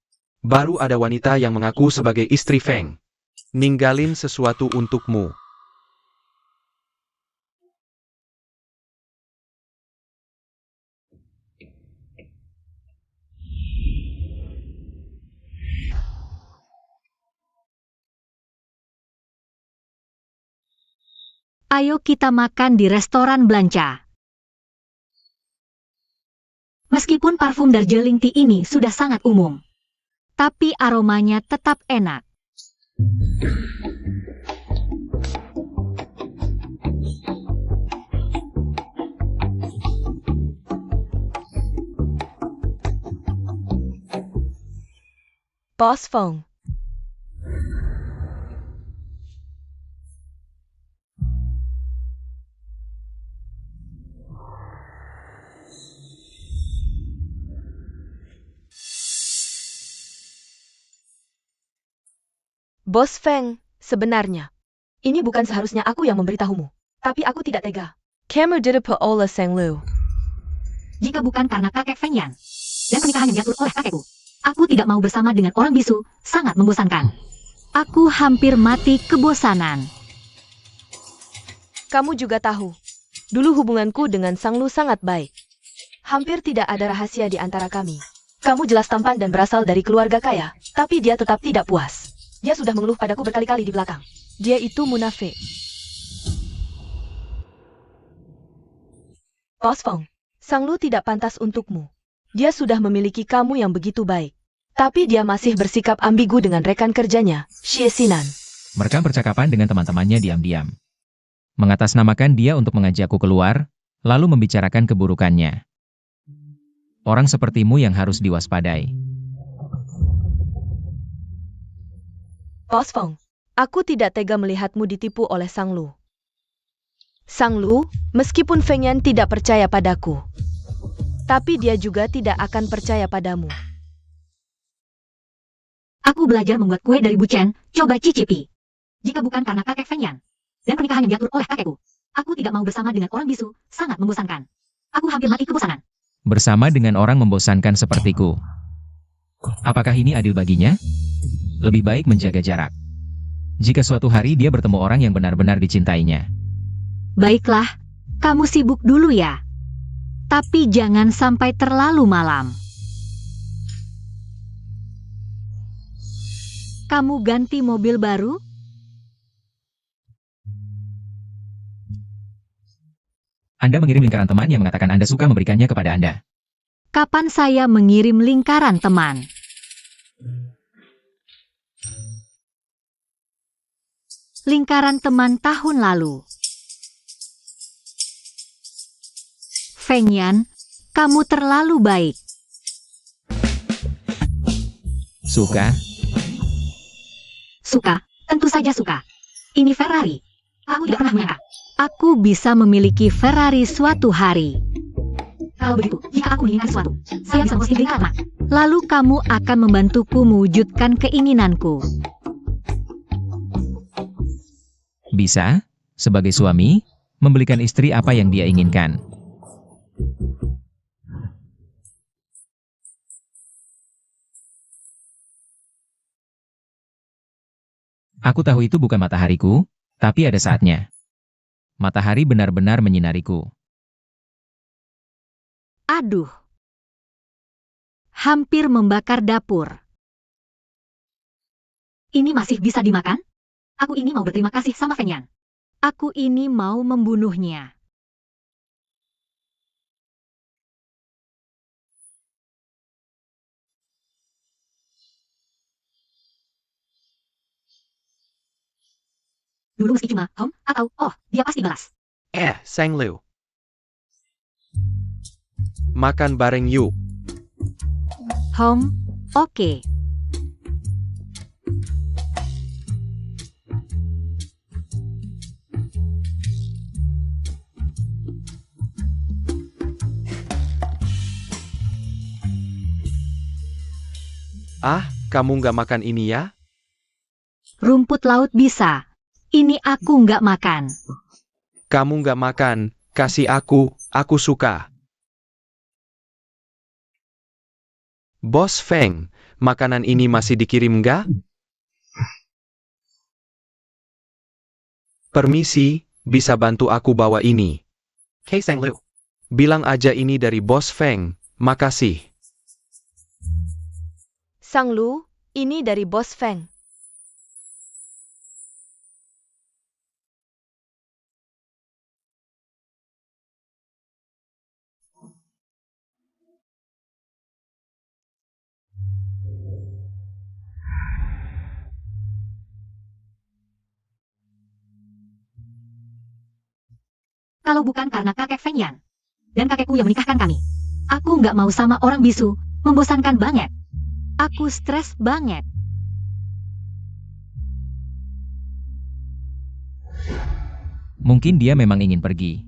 Baru ada wanita yang mengaku sebagai istri Feng. Ninggalin sesuatu untukmu. Ayo kita makan di restoran Blanca. Meskipun parfum Darjeeling Tea ini sudah sangat umum, tapi aromanya tetap enak. Boss Feng. Bos Feng, sebenarnya, ini bukan seharusnya aku yang memberitahumu. Tapi aku tidak tega. Kamu tidak oleh Sang Lu. Jika bukan karena kakek Feng Yan dan pernikahan yang diatur oleh kakekku, aku tidak mau bersama dengan orang bisu, sangat membosankan. Aku hampir mati kebosanan. Kamu juga tahu, dulu hubunganku dengan Sang Lu sangat baik. Hampir tidak ada rahasia di antara kami. Kamu jelas tampan dan berasal dari keluarga kaya, tapi dia tetap tidak puas. Dia sudah mengeluh padaku berkali-kali di belakang. Dia itu munafik. Boss Feng, Sang Lu tidak pantas untukmu. Dia sudah memiliki kamu yang begitu baik. Tapi dia masih bersikap ambigu dengan rekan kerjanya, Xie Xinan. Merekam percakapan dengan teman-temannya diam-diam. Mengatasnamakan dia untuk mengajakku keluar, lalu membicarakan keburukannya. Orang sepertimu yang harus diwaspadai. Boss Feng, aku tidak tega melihatmu ditipu oleh Sang Lu. Sang Lu, meskipun Feng Yan tidak percaya padaku, tapi dia juga tidak akan percaya padamu. Aku belajar membuat kue dari bucen, coba cicipi. Jika bukan karena kakek Feng Yan dan pernikahan yang diatur oleh kakekku, aku tidak mau bersama dengan orang bisu, sangat membosankan. Aku hampir mati kebosanan. Bersama dengan orang membosankan sepertiku. Apakah ini adil baginya? Lebih baik menjaga jarak. Jika suatu hari dia bertemu orang yang benar-benar dicintainya. Baiklah, kamu sibuk dulu ya. Tapi jangan sampai terlalu malam. Kamu ganti mobil baru? Anda mengirim lingkaran teman yang mengatakan Anda suka memberikannya kepada Anda. Kapan saya mengirim lingkaran teman? Lingkaran teman tahun lalu. Feng Yan, kamu terlalu baik. Suka? Suka, tentu saja suka. Ini Ferrari. Aku tidak pernah menyangka. Aku bisa memiliki Ferrari suatu hari. Kalau begitu, jika aku menginginkan sesuatu, saya bisa memposting lingkaran teman. Lalu kamu akan membantuku mewujudkan keinginanku. Bisa, sebagai suami, membelikan istri apa yang dia inginkan. Aku tahu itu bukan matahariku, tapi ada saatnya. Matahari benar-benar menyinariku. Aduh. Hampir membakar dapur. Ini masih bisa dimakan? Aku ini mau berterima kasih sama Feng Yan. Aku ini mau membunuhnya. Dulu meski cuma hom atau oh, dia pasti balas. Sang Lu. Makan bareng yuk. Hom, oke. Kamu nggak makan ini ya? Rumput laut bisa. Ini aku nggak makan. Kamu nggak makan, kasih aku suka. Bos Feng, makanan ini masih dikirim nggak? Permisi, bisa bantu aku bawa ini. Hey Sang Lu. Bilang aja ini dari Bos Feng, makasih. Sang Lu, ini dari Bos Feng. Kalau bukan karena kakek Feng Yan dan kakekku yang menikahkan kami, aku nggak mau sama orang bisu, membosankan banget. Aku stres banget. Mungkin dia memang ingin pergi.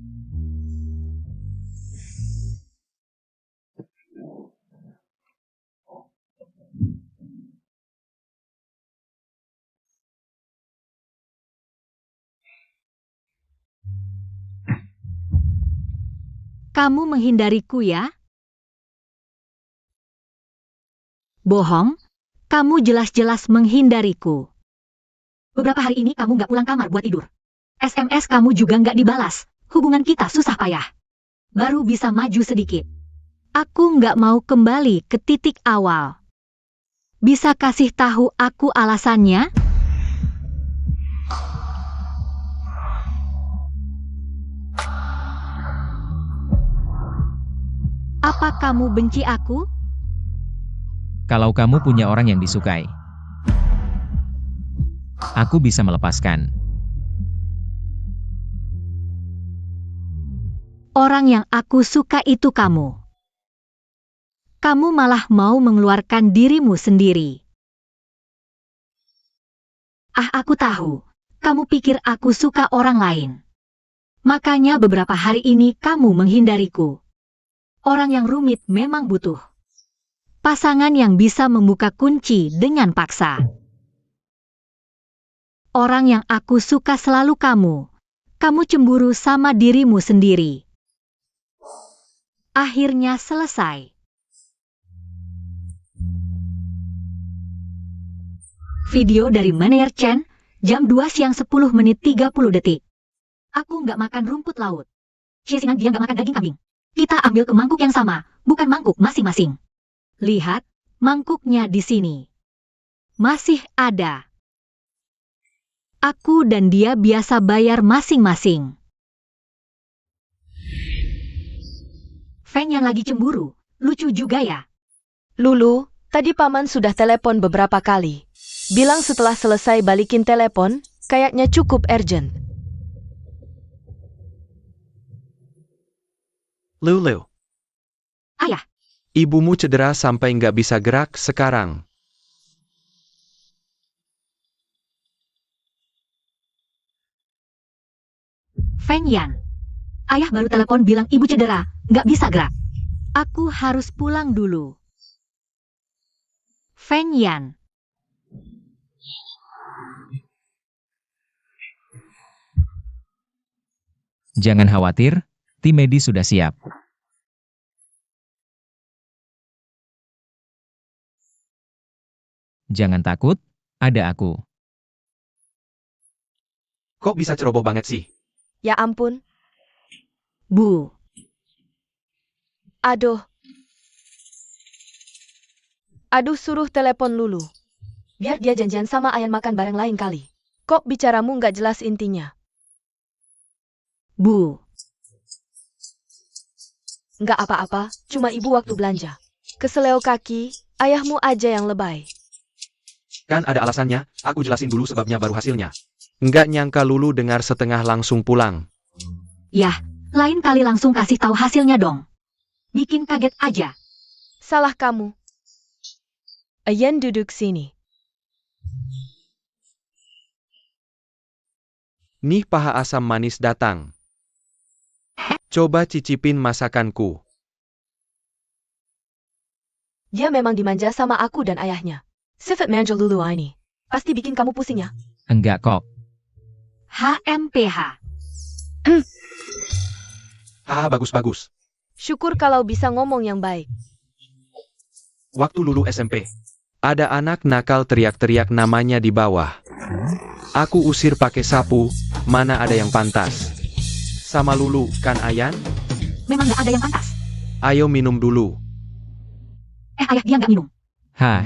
Kamu menghindariku ya? Bohong, kamu jelas-jelas menghindariku. Beberapa hari ini kamu nggak pulang kamar buat tidur. SMS kamu juga nggak dibalas. Hubungan kita susah payah. Baru bisa maju sedikit. Aku nggak mau kembali ke titik awal. Bisa kasih tahu aku alasannya? Apa kamu benci aku? Kalau kamu punya orang yang disukai, aku bisa melepaskan. Orang yang aku suka itu kamu. Kamu malah mau mengeluarkan dirimu sendiri. Aku tahu. Kamu pikir aku suka orang lain. Makanya beberapa hari ini kamu menghindariku. Orang yang rumit memang butuh pasangan yang bisa membuka kunci dengan paksa. Orang yang aku suka selalu kamu. Kamu cemburu sama dirimu sendiri. Akhirnya selesai. Video dari Maneer Chen, jam 2 siang 10 menit 30 detik. Aku nggak makan rumput laut. Xie dia nggak makan daging kambing. Kita ambil ke mangkuk yang sama, bukan mangkuk masing-masing. Lihat, mangkuknya di sini. Masih ada. Aku dan dia biasa bayar masing-masing. Feng yang lagi cemburu, lucu juga ya. Lulu, tadi paman sudah telepon beberapa kali. Bilang setelah selesai balikin telepon, kayaknya cukup urgent. Lulu, Ayah, ibumu cedera sampai nggak bisa gerak sekarang. Feng Yan. Ayah baru telepon bilang ibu cedera, nggak bisa gerak. Aku harus pulang dulu. Feng Yan. Jangan khawatir, tim medis sudah siap. Jangan takut, ada aku. Kok bisa ceroboh banget sih? Ya ampun. Bu. Aduh. Aduh, suruh telepon Lulu. Biar dia janjian sama Ayan makan bareng lain kali. Kok bicaramu nggak jelas intinya? Bu. Nggak apa-apa, cuma ibu waktu belanja. Keseleo kaki, ayahmu aja yang lebay. Kan ada alasannya, aku jelasin dulu sebabnya baru hasilnya. Nggak nyangka Lulu dengar setengah langsung pulang. Yah, lain kali langsung kasih tahu hasilnya dong. Bikin kaget aja. Salah kamu. Ayan duduk sini. Nih paha asam manis datang. Coba cicipin masakanku. Dia memang dimanja sama aku dan ayahnya. Sifat manja Lulu ini. Pasti bikin kamu pusing ya. Enggak kok. HMPH. Bagus-bagus. Syukur kalau bisa ngomong yang baik. Waktu Lulu SMP. Ada anak nakal teriak-teriak namanya di bawah. Aku usir pakai sapu, mana ada yang pantas. Sama Lulu, kan Ayan? Memang nggak ada yang pantas. Ayo minum dulu. Ayah dia nggak minum. Hah,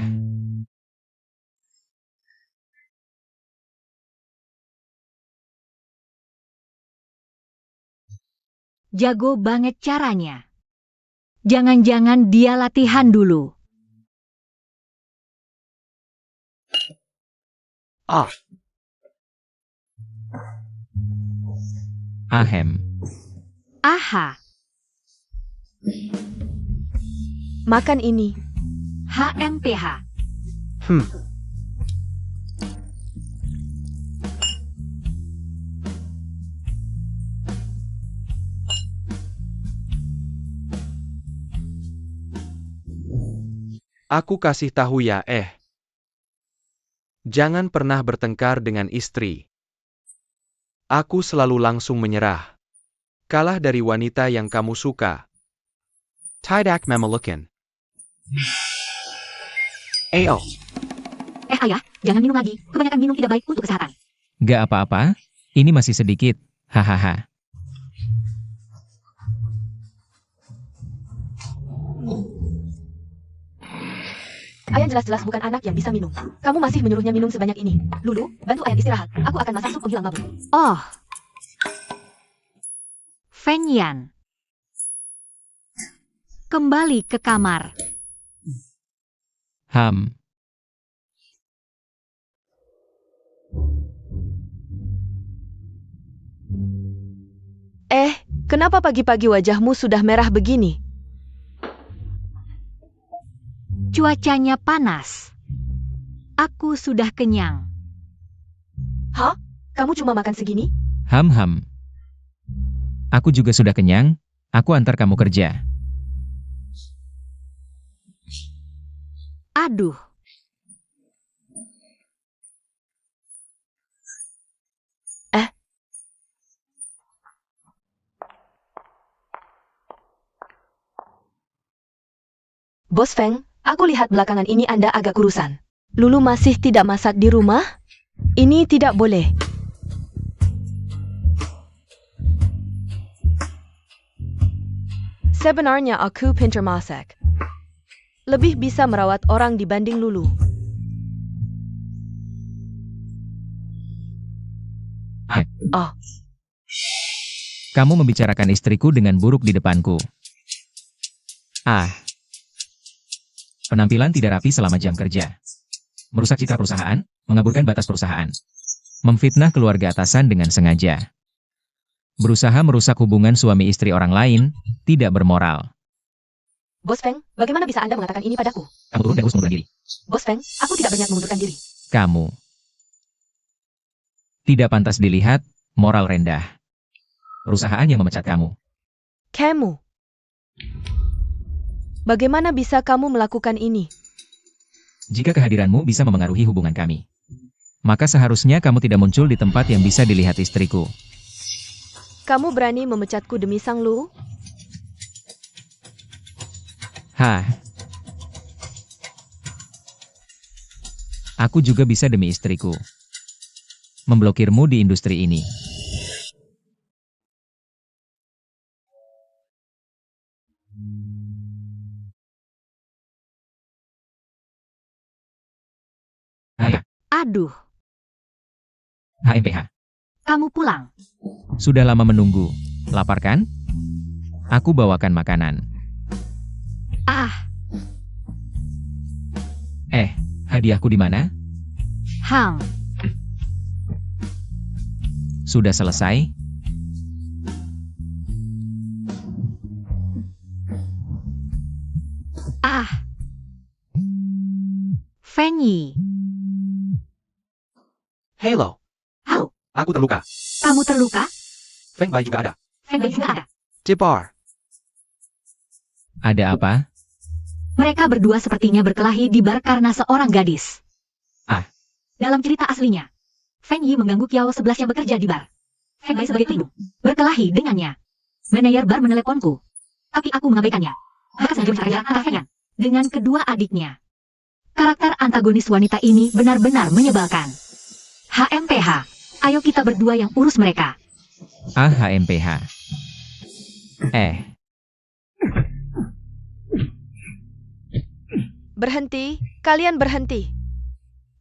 Jago banget caranya. Jangan-jangan dia latihan dulu. ahem. AHA. Makan ini. HMPH. Aku kasih tahu ya, jangan pernah bertengkar dengan istri. Aku selalu langsung menyerah. Kalah dari wanita yang kamu suka. Tidak memelukan. Ayo. Ayah, jangan minum lagi. Kebanyakan minum tidak baik untuk kesehatan. Gak apa-apa, ini masih sedikit. Hahaha. Ayah jelas-jelas bukan anak yang bisa minum. Kamu masih menyuruhnya minum sebanyak ini. Lulu, bantu Ayah istirahat. Aku akan masak sup penghilang mabuk. Oh. Feng Yan. Kembali ke kamar. Ham. Kenapa pagi-pagi wajahmu sudah merah begini? Cuacanya panas. Aku sudah kenyang. Hah? Kamu cuma makan segini? Ham. Aku juga sudah kenyang, aku antar kamu kerja. Aduh. Bos Feng, aku lihat belakangan ini Anda agak kurusan. Lulu masih tidak masak di rumah? Ini tidak boleh. Sebenarnya aku pintar masak. Lebih bisa merawat orang dibanding Lulu. Kamu membicarakan istriku dengan buruk di depanku. Penampilan tidak rapi selama jam kerja. Merusak citra perusahaan, mengaburkan batas perusahaan. Memfitnah keluarga atasan dengan sengaja. Berusaha merusak hubungan suami istri orang lain, tidak bermoral. Bos Feng, bagaimana bisa Anda mengatakan ini padaku? Kamu turun dan harus mengundurkan diri. Bos Feng, aku tidak berniat mengundurkan diri. Kamu tidak pantas dilihat, moral rendah. Perusahaan yang memecat kamu. Kamu. Bagaimana bisa kamu melakukan ini? Jika kehadiranmu bisa memengaruhi hubungan kami, maka seharusnya kamu tidak muncul di tempat yang bisa dilihat istriku. Kamu berani memecatku demi Sang Lu? Aku juga bisa demi istriku. Memblokirmu di industri ini. Aduh, HMPH. kamu pulang. Sudah lama menunggu. Lapar kan? Aku bawakan makanan. Hadiahku di mana? Hang. Sudah selesai? Feng Yi. Halo. Halo, Aku terluka. kamu terluka? Feng Bai juga ada. Feng Yi juga ada. Di bar. Ada apa? Mereka berdua sepertinya berkelahi di bar karena seorang gadis. Dalam cerita aslinya, Feng Yi mengganggu Kiao 11 yang bekerja di bar. Feng Bai sebagai pelindung berkelahi dengannya. Manajer bar meneleponku, tapi aku mengabaikannya. Mereka sengaja mencari antara Feng Yan dengan kedua adiknya. Karakter antagonis wanita ini benar-benar menyebalkan. HMPH, ayo kita berdua yang urus mereka. HMPH. Berhenti, kalian berhenti.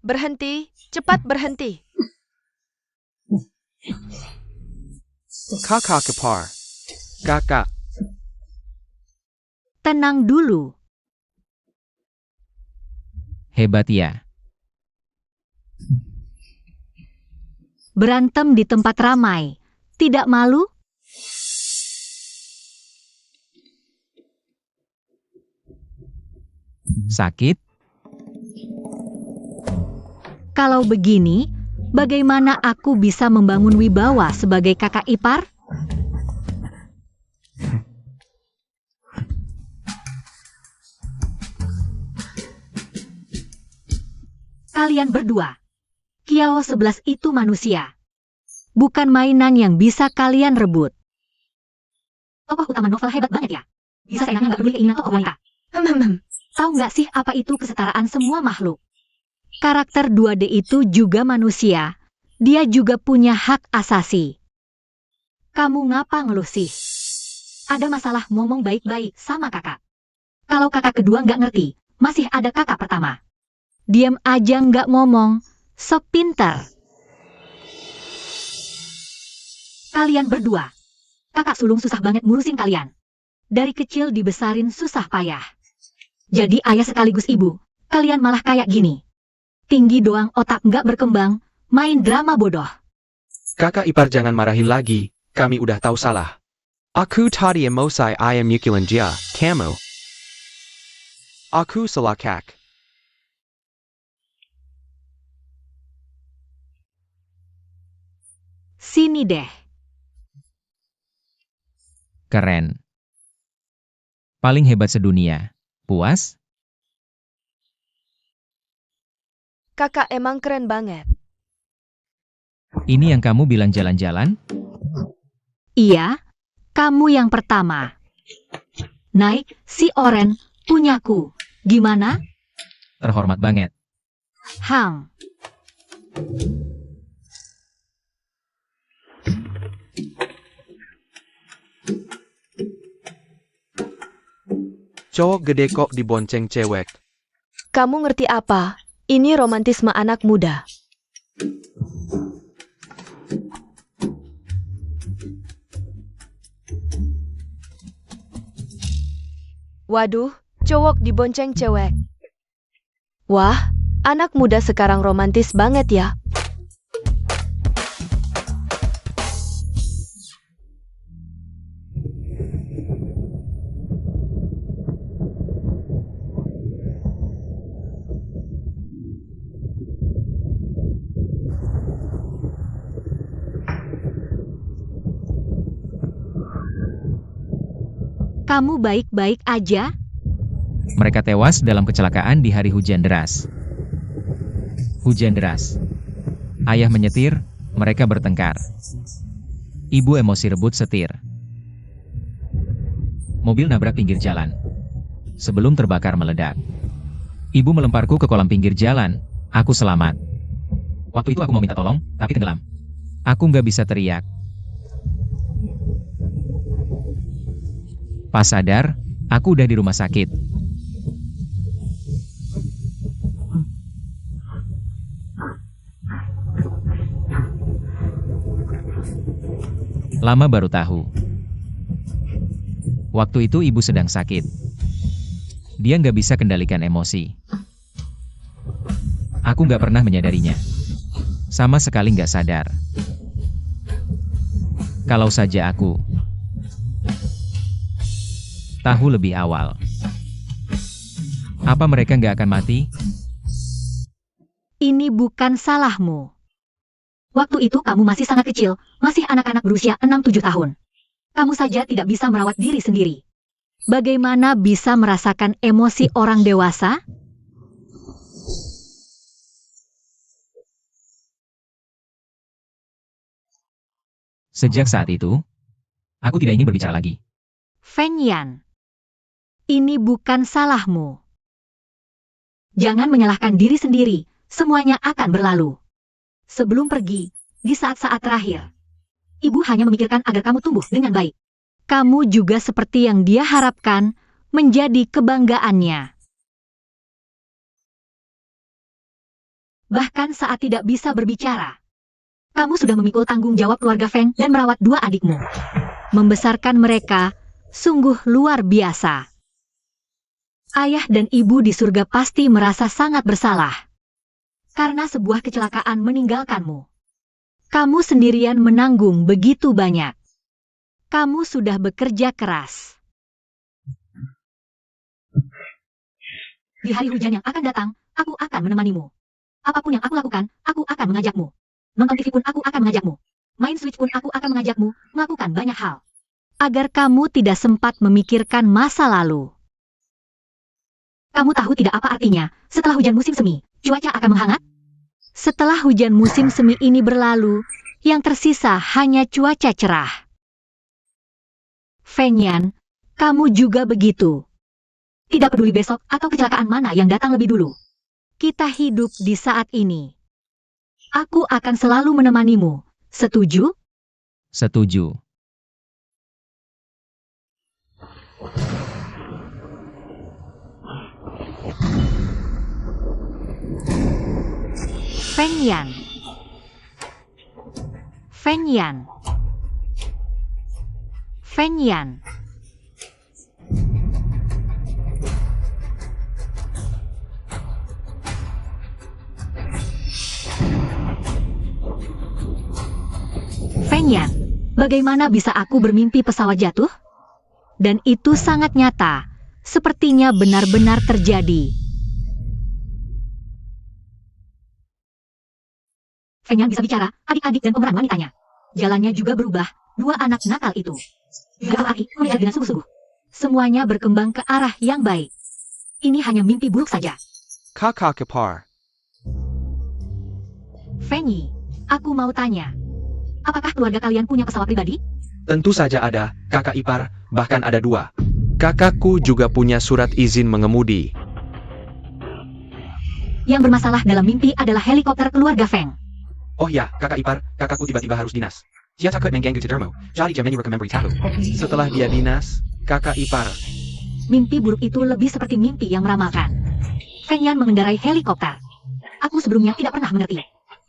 Berhenti, cepat berhenti. Kakak kepar. Kakak. Tenang dulu. Hebat ya. Berantem di tempat ramai. Tidak malu? Sakit? Kalau begini, bagaimana aku bisa membangun wibawa sebagai kakak ipar? Kalian berdua, Kiao 11 itu manusia. Bukan mainan yang bisa kalian rebut. Tokoh utama novel hebat banget ya. Bisa seenaknya nggak peduli keinginan tokoh wanita. Tahu nggak sih apa itu kesetaraan semua makhluk? Karakter 2D itu juga manusia. Dia juga punya hak asasi. Kamu ngapa ngeluh sih? Ada masalah ngomong baik-baik sama kakak. Kalau kakak kedua nggak ngerti, masih ada kakak pertama. Diam aja nggak ngomong, sok pintar. Kalian berdua, kakak sulung susah banget ngurusin kalian. Dari kecil dibesarin susah payah. Jadi ayah sekaligus ibu, kalian malah kayak gini. Tinggi doang otak nggak berkembang, main drama bodoh. Kakak ipar jangan marahin lagi, kami udah tahu salah. Aku tadi emosi ayam yukilan dia, kamu. Aku salah kak. Sini deh. Keren. Paling hebat sedunia. Puas? Kakak emang keren banget. Ini yang kamu bilang jalan-jalan? Iya, kamu yang pertama. Naik, si Oren, punyaku. Gimana? Terhormat banget. Hang. Cowok gede kok dibonceng cewek. Kamu ngerti apa? Ini romantisme anak muda. Waduh, cowok dibonceng cewek. Wah, anak muda sekarang romantis banget ya. Kamu baik-baik aja? Mereka tewas dalam kecelakaan di hari hujan deras. Hujan deras. Ayah menyetir, mereka bertengkar. Ibu emosi rebut setir. Mobil nabrak pinggir jalan. Sebelum terbakar meledak. Ibu melemparku ke kolam pinggir jalan. Aku selamat. Waktu itu aku mau minta tolong, tapi tenggelam. Aku nggak bisa teriak. Pas sadar, aku udah di rumah sakit. Lama baru tahu. Waktu itu ibu sedang sakit. Dia nggak bisa kendalikan emosi. Aku nggak pernah menyadarinya. Sama sekali nggak sadar. Kalau saja aku tahu lebih awal. Apa mereka nggak akan mati? Ini bukan salahmu. Waktu itu kamu masih sangat kecil, masih anak-anak berusia 6-7 tahun. Kamu saja tidak bisa merawat diri sendiri. Bagaimana bisa merasakan emosi orang dewasa? Sejak saat itu, aku tidak ingin berbicara lagi. Feng Yan, ini bukan salahmu. Jangan menyalahkan diri sendiri, semuanya akan berlalu. Sebelum pergi, di saat-saat terakhir, ibu hanya memikirkan agar kamu tumbuh dengan baik. Kamu juga seperti yang dia harapkan, menjadi kebanggaannya. Bahkan saat tidak bisa berbicara, kamu sudah memikul tanggung jawab keluarga Feng dan merawat 2 adikmu. Membesarkan mereka sungguh luar biasa. Ayah dan ibu di surga pasti merasa sangat bersalah. Karena sebuah kecelakaan meninggalkanmu. Kamu sendirian menanggung begitu banyak. Kamu sudah bekerja keras. Di hari hujan yang akan datang, aku akan menemanimu. Apapun yang aku lakukan, aku akan mengajakmu. Nonton TV pun aku akan mengajakmu. Main Switch pun aku akan mengajakmu, melakukan banyak hal. Agar kamu tidak sempat memikirkan masa lalu. Kamu tahu tidak apa artinya, setelah hujan musim semi, cuaca akan menghangat? Setelah hujan musim semi ini berlalu, yang tersisa hanya cuaca cerah. Feng Yan, kamu juga begitu. Tidak peduli besok atau kecelakaan mana yang datang lebih dulu. Kita hidup di saat ini. Aku akan selalu menemanimu. Setuju? Setuju. Feng Yan. Feng Yan. Feng Yan. Feng Yan, bagaimana bisa aku bermimpi pesawat jatuh? Dan itu sangat nyata, sepertinya benar-benar terjadi. Feng Yan bisa bicara, adik-adik dan pemeran wanitanya. Jalannya juga berubah, dua anak nakal itu. Berarti mengejar dengan sungguh-sungguh. Semuanya berkembang ke arah yang baik. Ini hanya mimpi buruk saja. Kakak ipar. Feng Yi, aku mau tanya. Apakah keluarga kalian punya pesawat pribadi? Tentu saja ada, kakak ipar, bahkan ada dua. Kakakku juga punya surat izin mengemudi. Yang bermasalah dalam mimpi adalah helikopter keluarga Feng. Oh ya, kakak ipar, kakakku tiba-tiba harus dinas. Dia takut mengganggu Dermo, jadi dia menyuruh memberitahu. Setelah dia dinas, kakak ipar. Mimpi buruk itu lebih seperti mimpi yang meramalkan. Feng Yan mengendarai helikopter. Aku sebelumnya tidak pernah mengerti.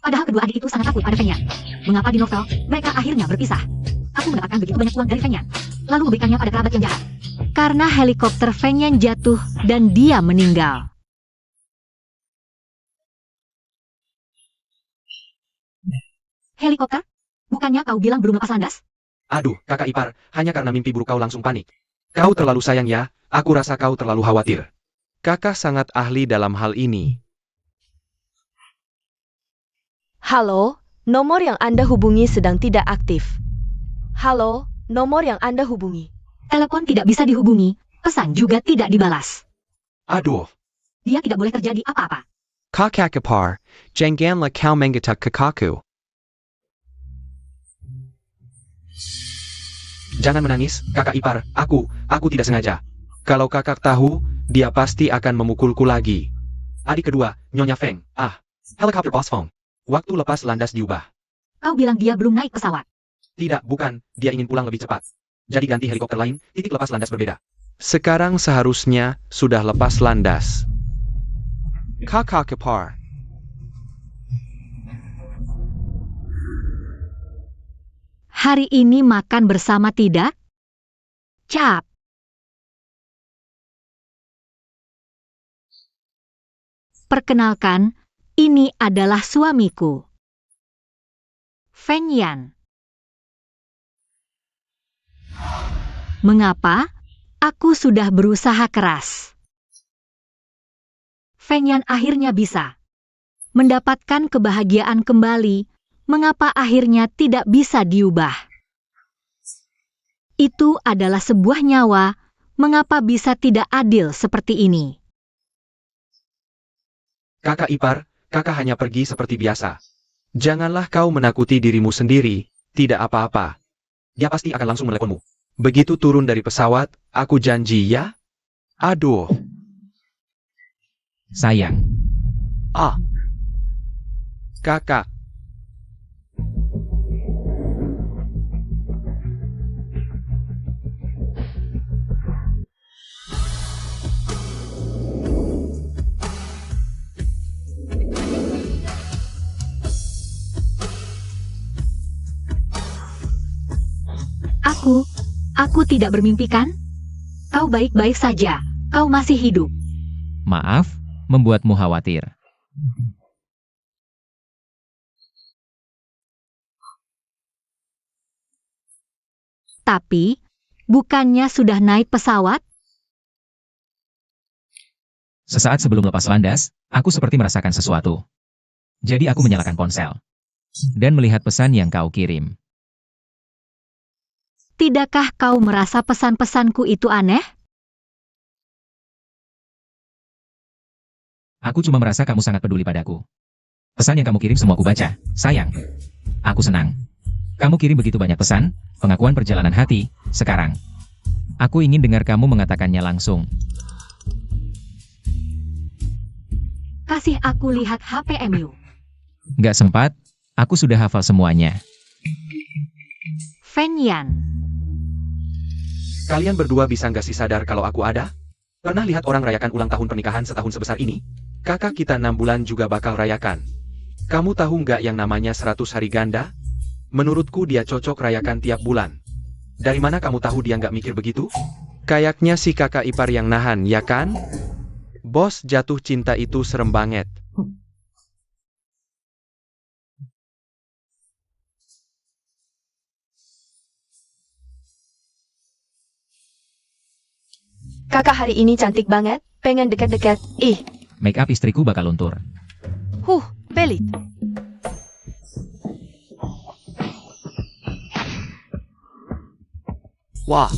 Padahal kedua adik itu sangat takut pada Feng Yan. Mengapa di novel, mereka akhirnya berpisah? Aku mendapatkan begitu banyak uang dari Feng Yan, lalu memberikannya pada kerabat yang jahat. Karena helikopter Feng Yan jatuh dan dia meninggal. Helikopter? Bukannya kau bilang belum lepas landas? Aduh, kakak ipar, hanya karena mimpi buruk kau langsung panik. Kau terlalu sayang ya, aku rasa kau terlalu khawatir. Kakak sangat ahli dalam hal ini. Halo, nomor yang Anda hubungi sedang tidak aktif. Halo, nomor yang Anda hubungi. Telepon tidak bisa dihubungi, pesan juga tidak dibalas. Aduh, Dia tidak boleh terjadi apa-apa. kakak ipar, janganlah kau menggetak kakakku. Jangan menangis, kakak ipar, aku tidak sengaja. Kalau kakak tahu, dia pasti akan memukulku lagi. Adik kedua, Nyonya Feng, helikopter boss Feng. Waktu lepas landas diubah. Kau bilang dia belum naik pesawat. Tidak, bukan, dia ingin pulang lebih cepat. Jadi ganti helikopter lain, titik lepas landas berbeda. Sekarang seharusnya sudah lepas landas. Kakak ipar. Hari ini makan bersama tidak? Cap. Perkenalkan, ini adalah suamiku. Feng Yan. Mengapa? Aku sudah berusaha keras. Feng Yan akhirnya bisa mendapatkan kebahagiaan kembali. Mengapa akhirnya tidak bisa diubah? Itu adalah sebuah nyawa. Mengapa bisa tidak adil seperti ini? Kakak ipar, kakak hanya pergi seperti biasa. Janganlah kau menakuti dirimu sendiri, tidak apa-apa. Dia pasti akan langsung meneleponmu. Begitu turun dari pesawat, aku janji ya? Aduh. Sayang. Kakak. Aku tidak bermimpi kan? Kau baik-baik saja, kau masih hidup. Maaf, membuatmu khawatir. Tapi, bukannya sudah naik pesawat? Sesaat sebelum lepas landas, aku seperti merasakan sesuatu. Jadi aku menyalakan ponsel. Dan melihat pesan yang kau kirim. Tidakkah kau merasa pesan-pesanku itu aneh? Aku cuma merasa kamu sangat peduli padaku. Pesan yang kamu kirim semua aku baca. Sayang. Aku senang. Kamu kirim begitu banyak pesan, pengakuan perjalanan hati, sekarang. Aku ingin dengar kamu mengatakannya langsung. Kasih aku lihat HPMU. Gak sempat, aku sudah hafal semuanya. Fenyan. Kalian berdua bisa nggak sih sadar kalau aku ada? Pernah lihat orang rayakan ulang tahun pernikahan setahun sebesar ini? Kakak kita 6 bulan juga bakal rayakan. Kamu tahu nggak yang namanya 100 hari ganda? Menurutku dia cocok rayakan tiap bulan. Dari mana kamu tahu dia nggak mikir begitu? Kayaknya si kakak ipar yang nahan, ya kan? Bos, jatuh cinta itu serem banget. Kakak hari ini cantik banget, pengen dekat-dekat. Ih, Make up istriku bakal luntur. pelit. Wah,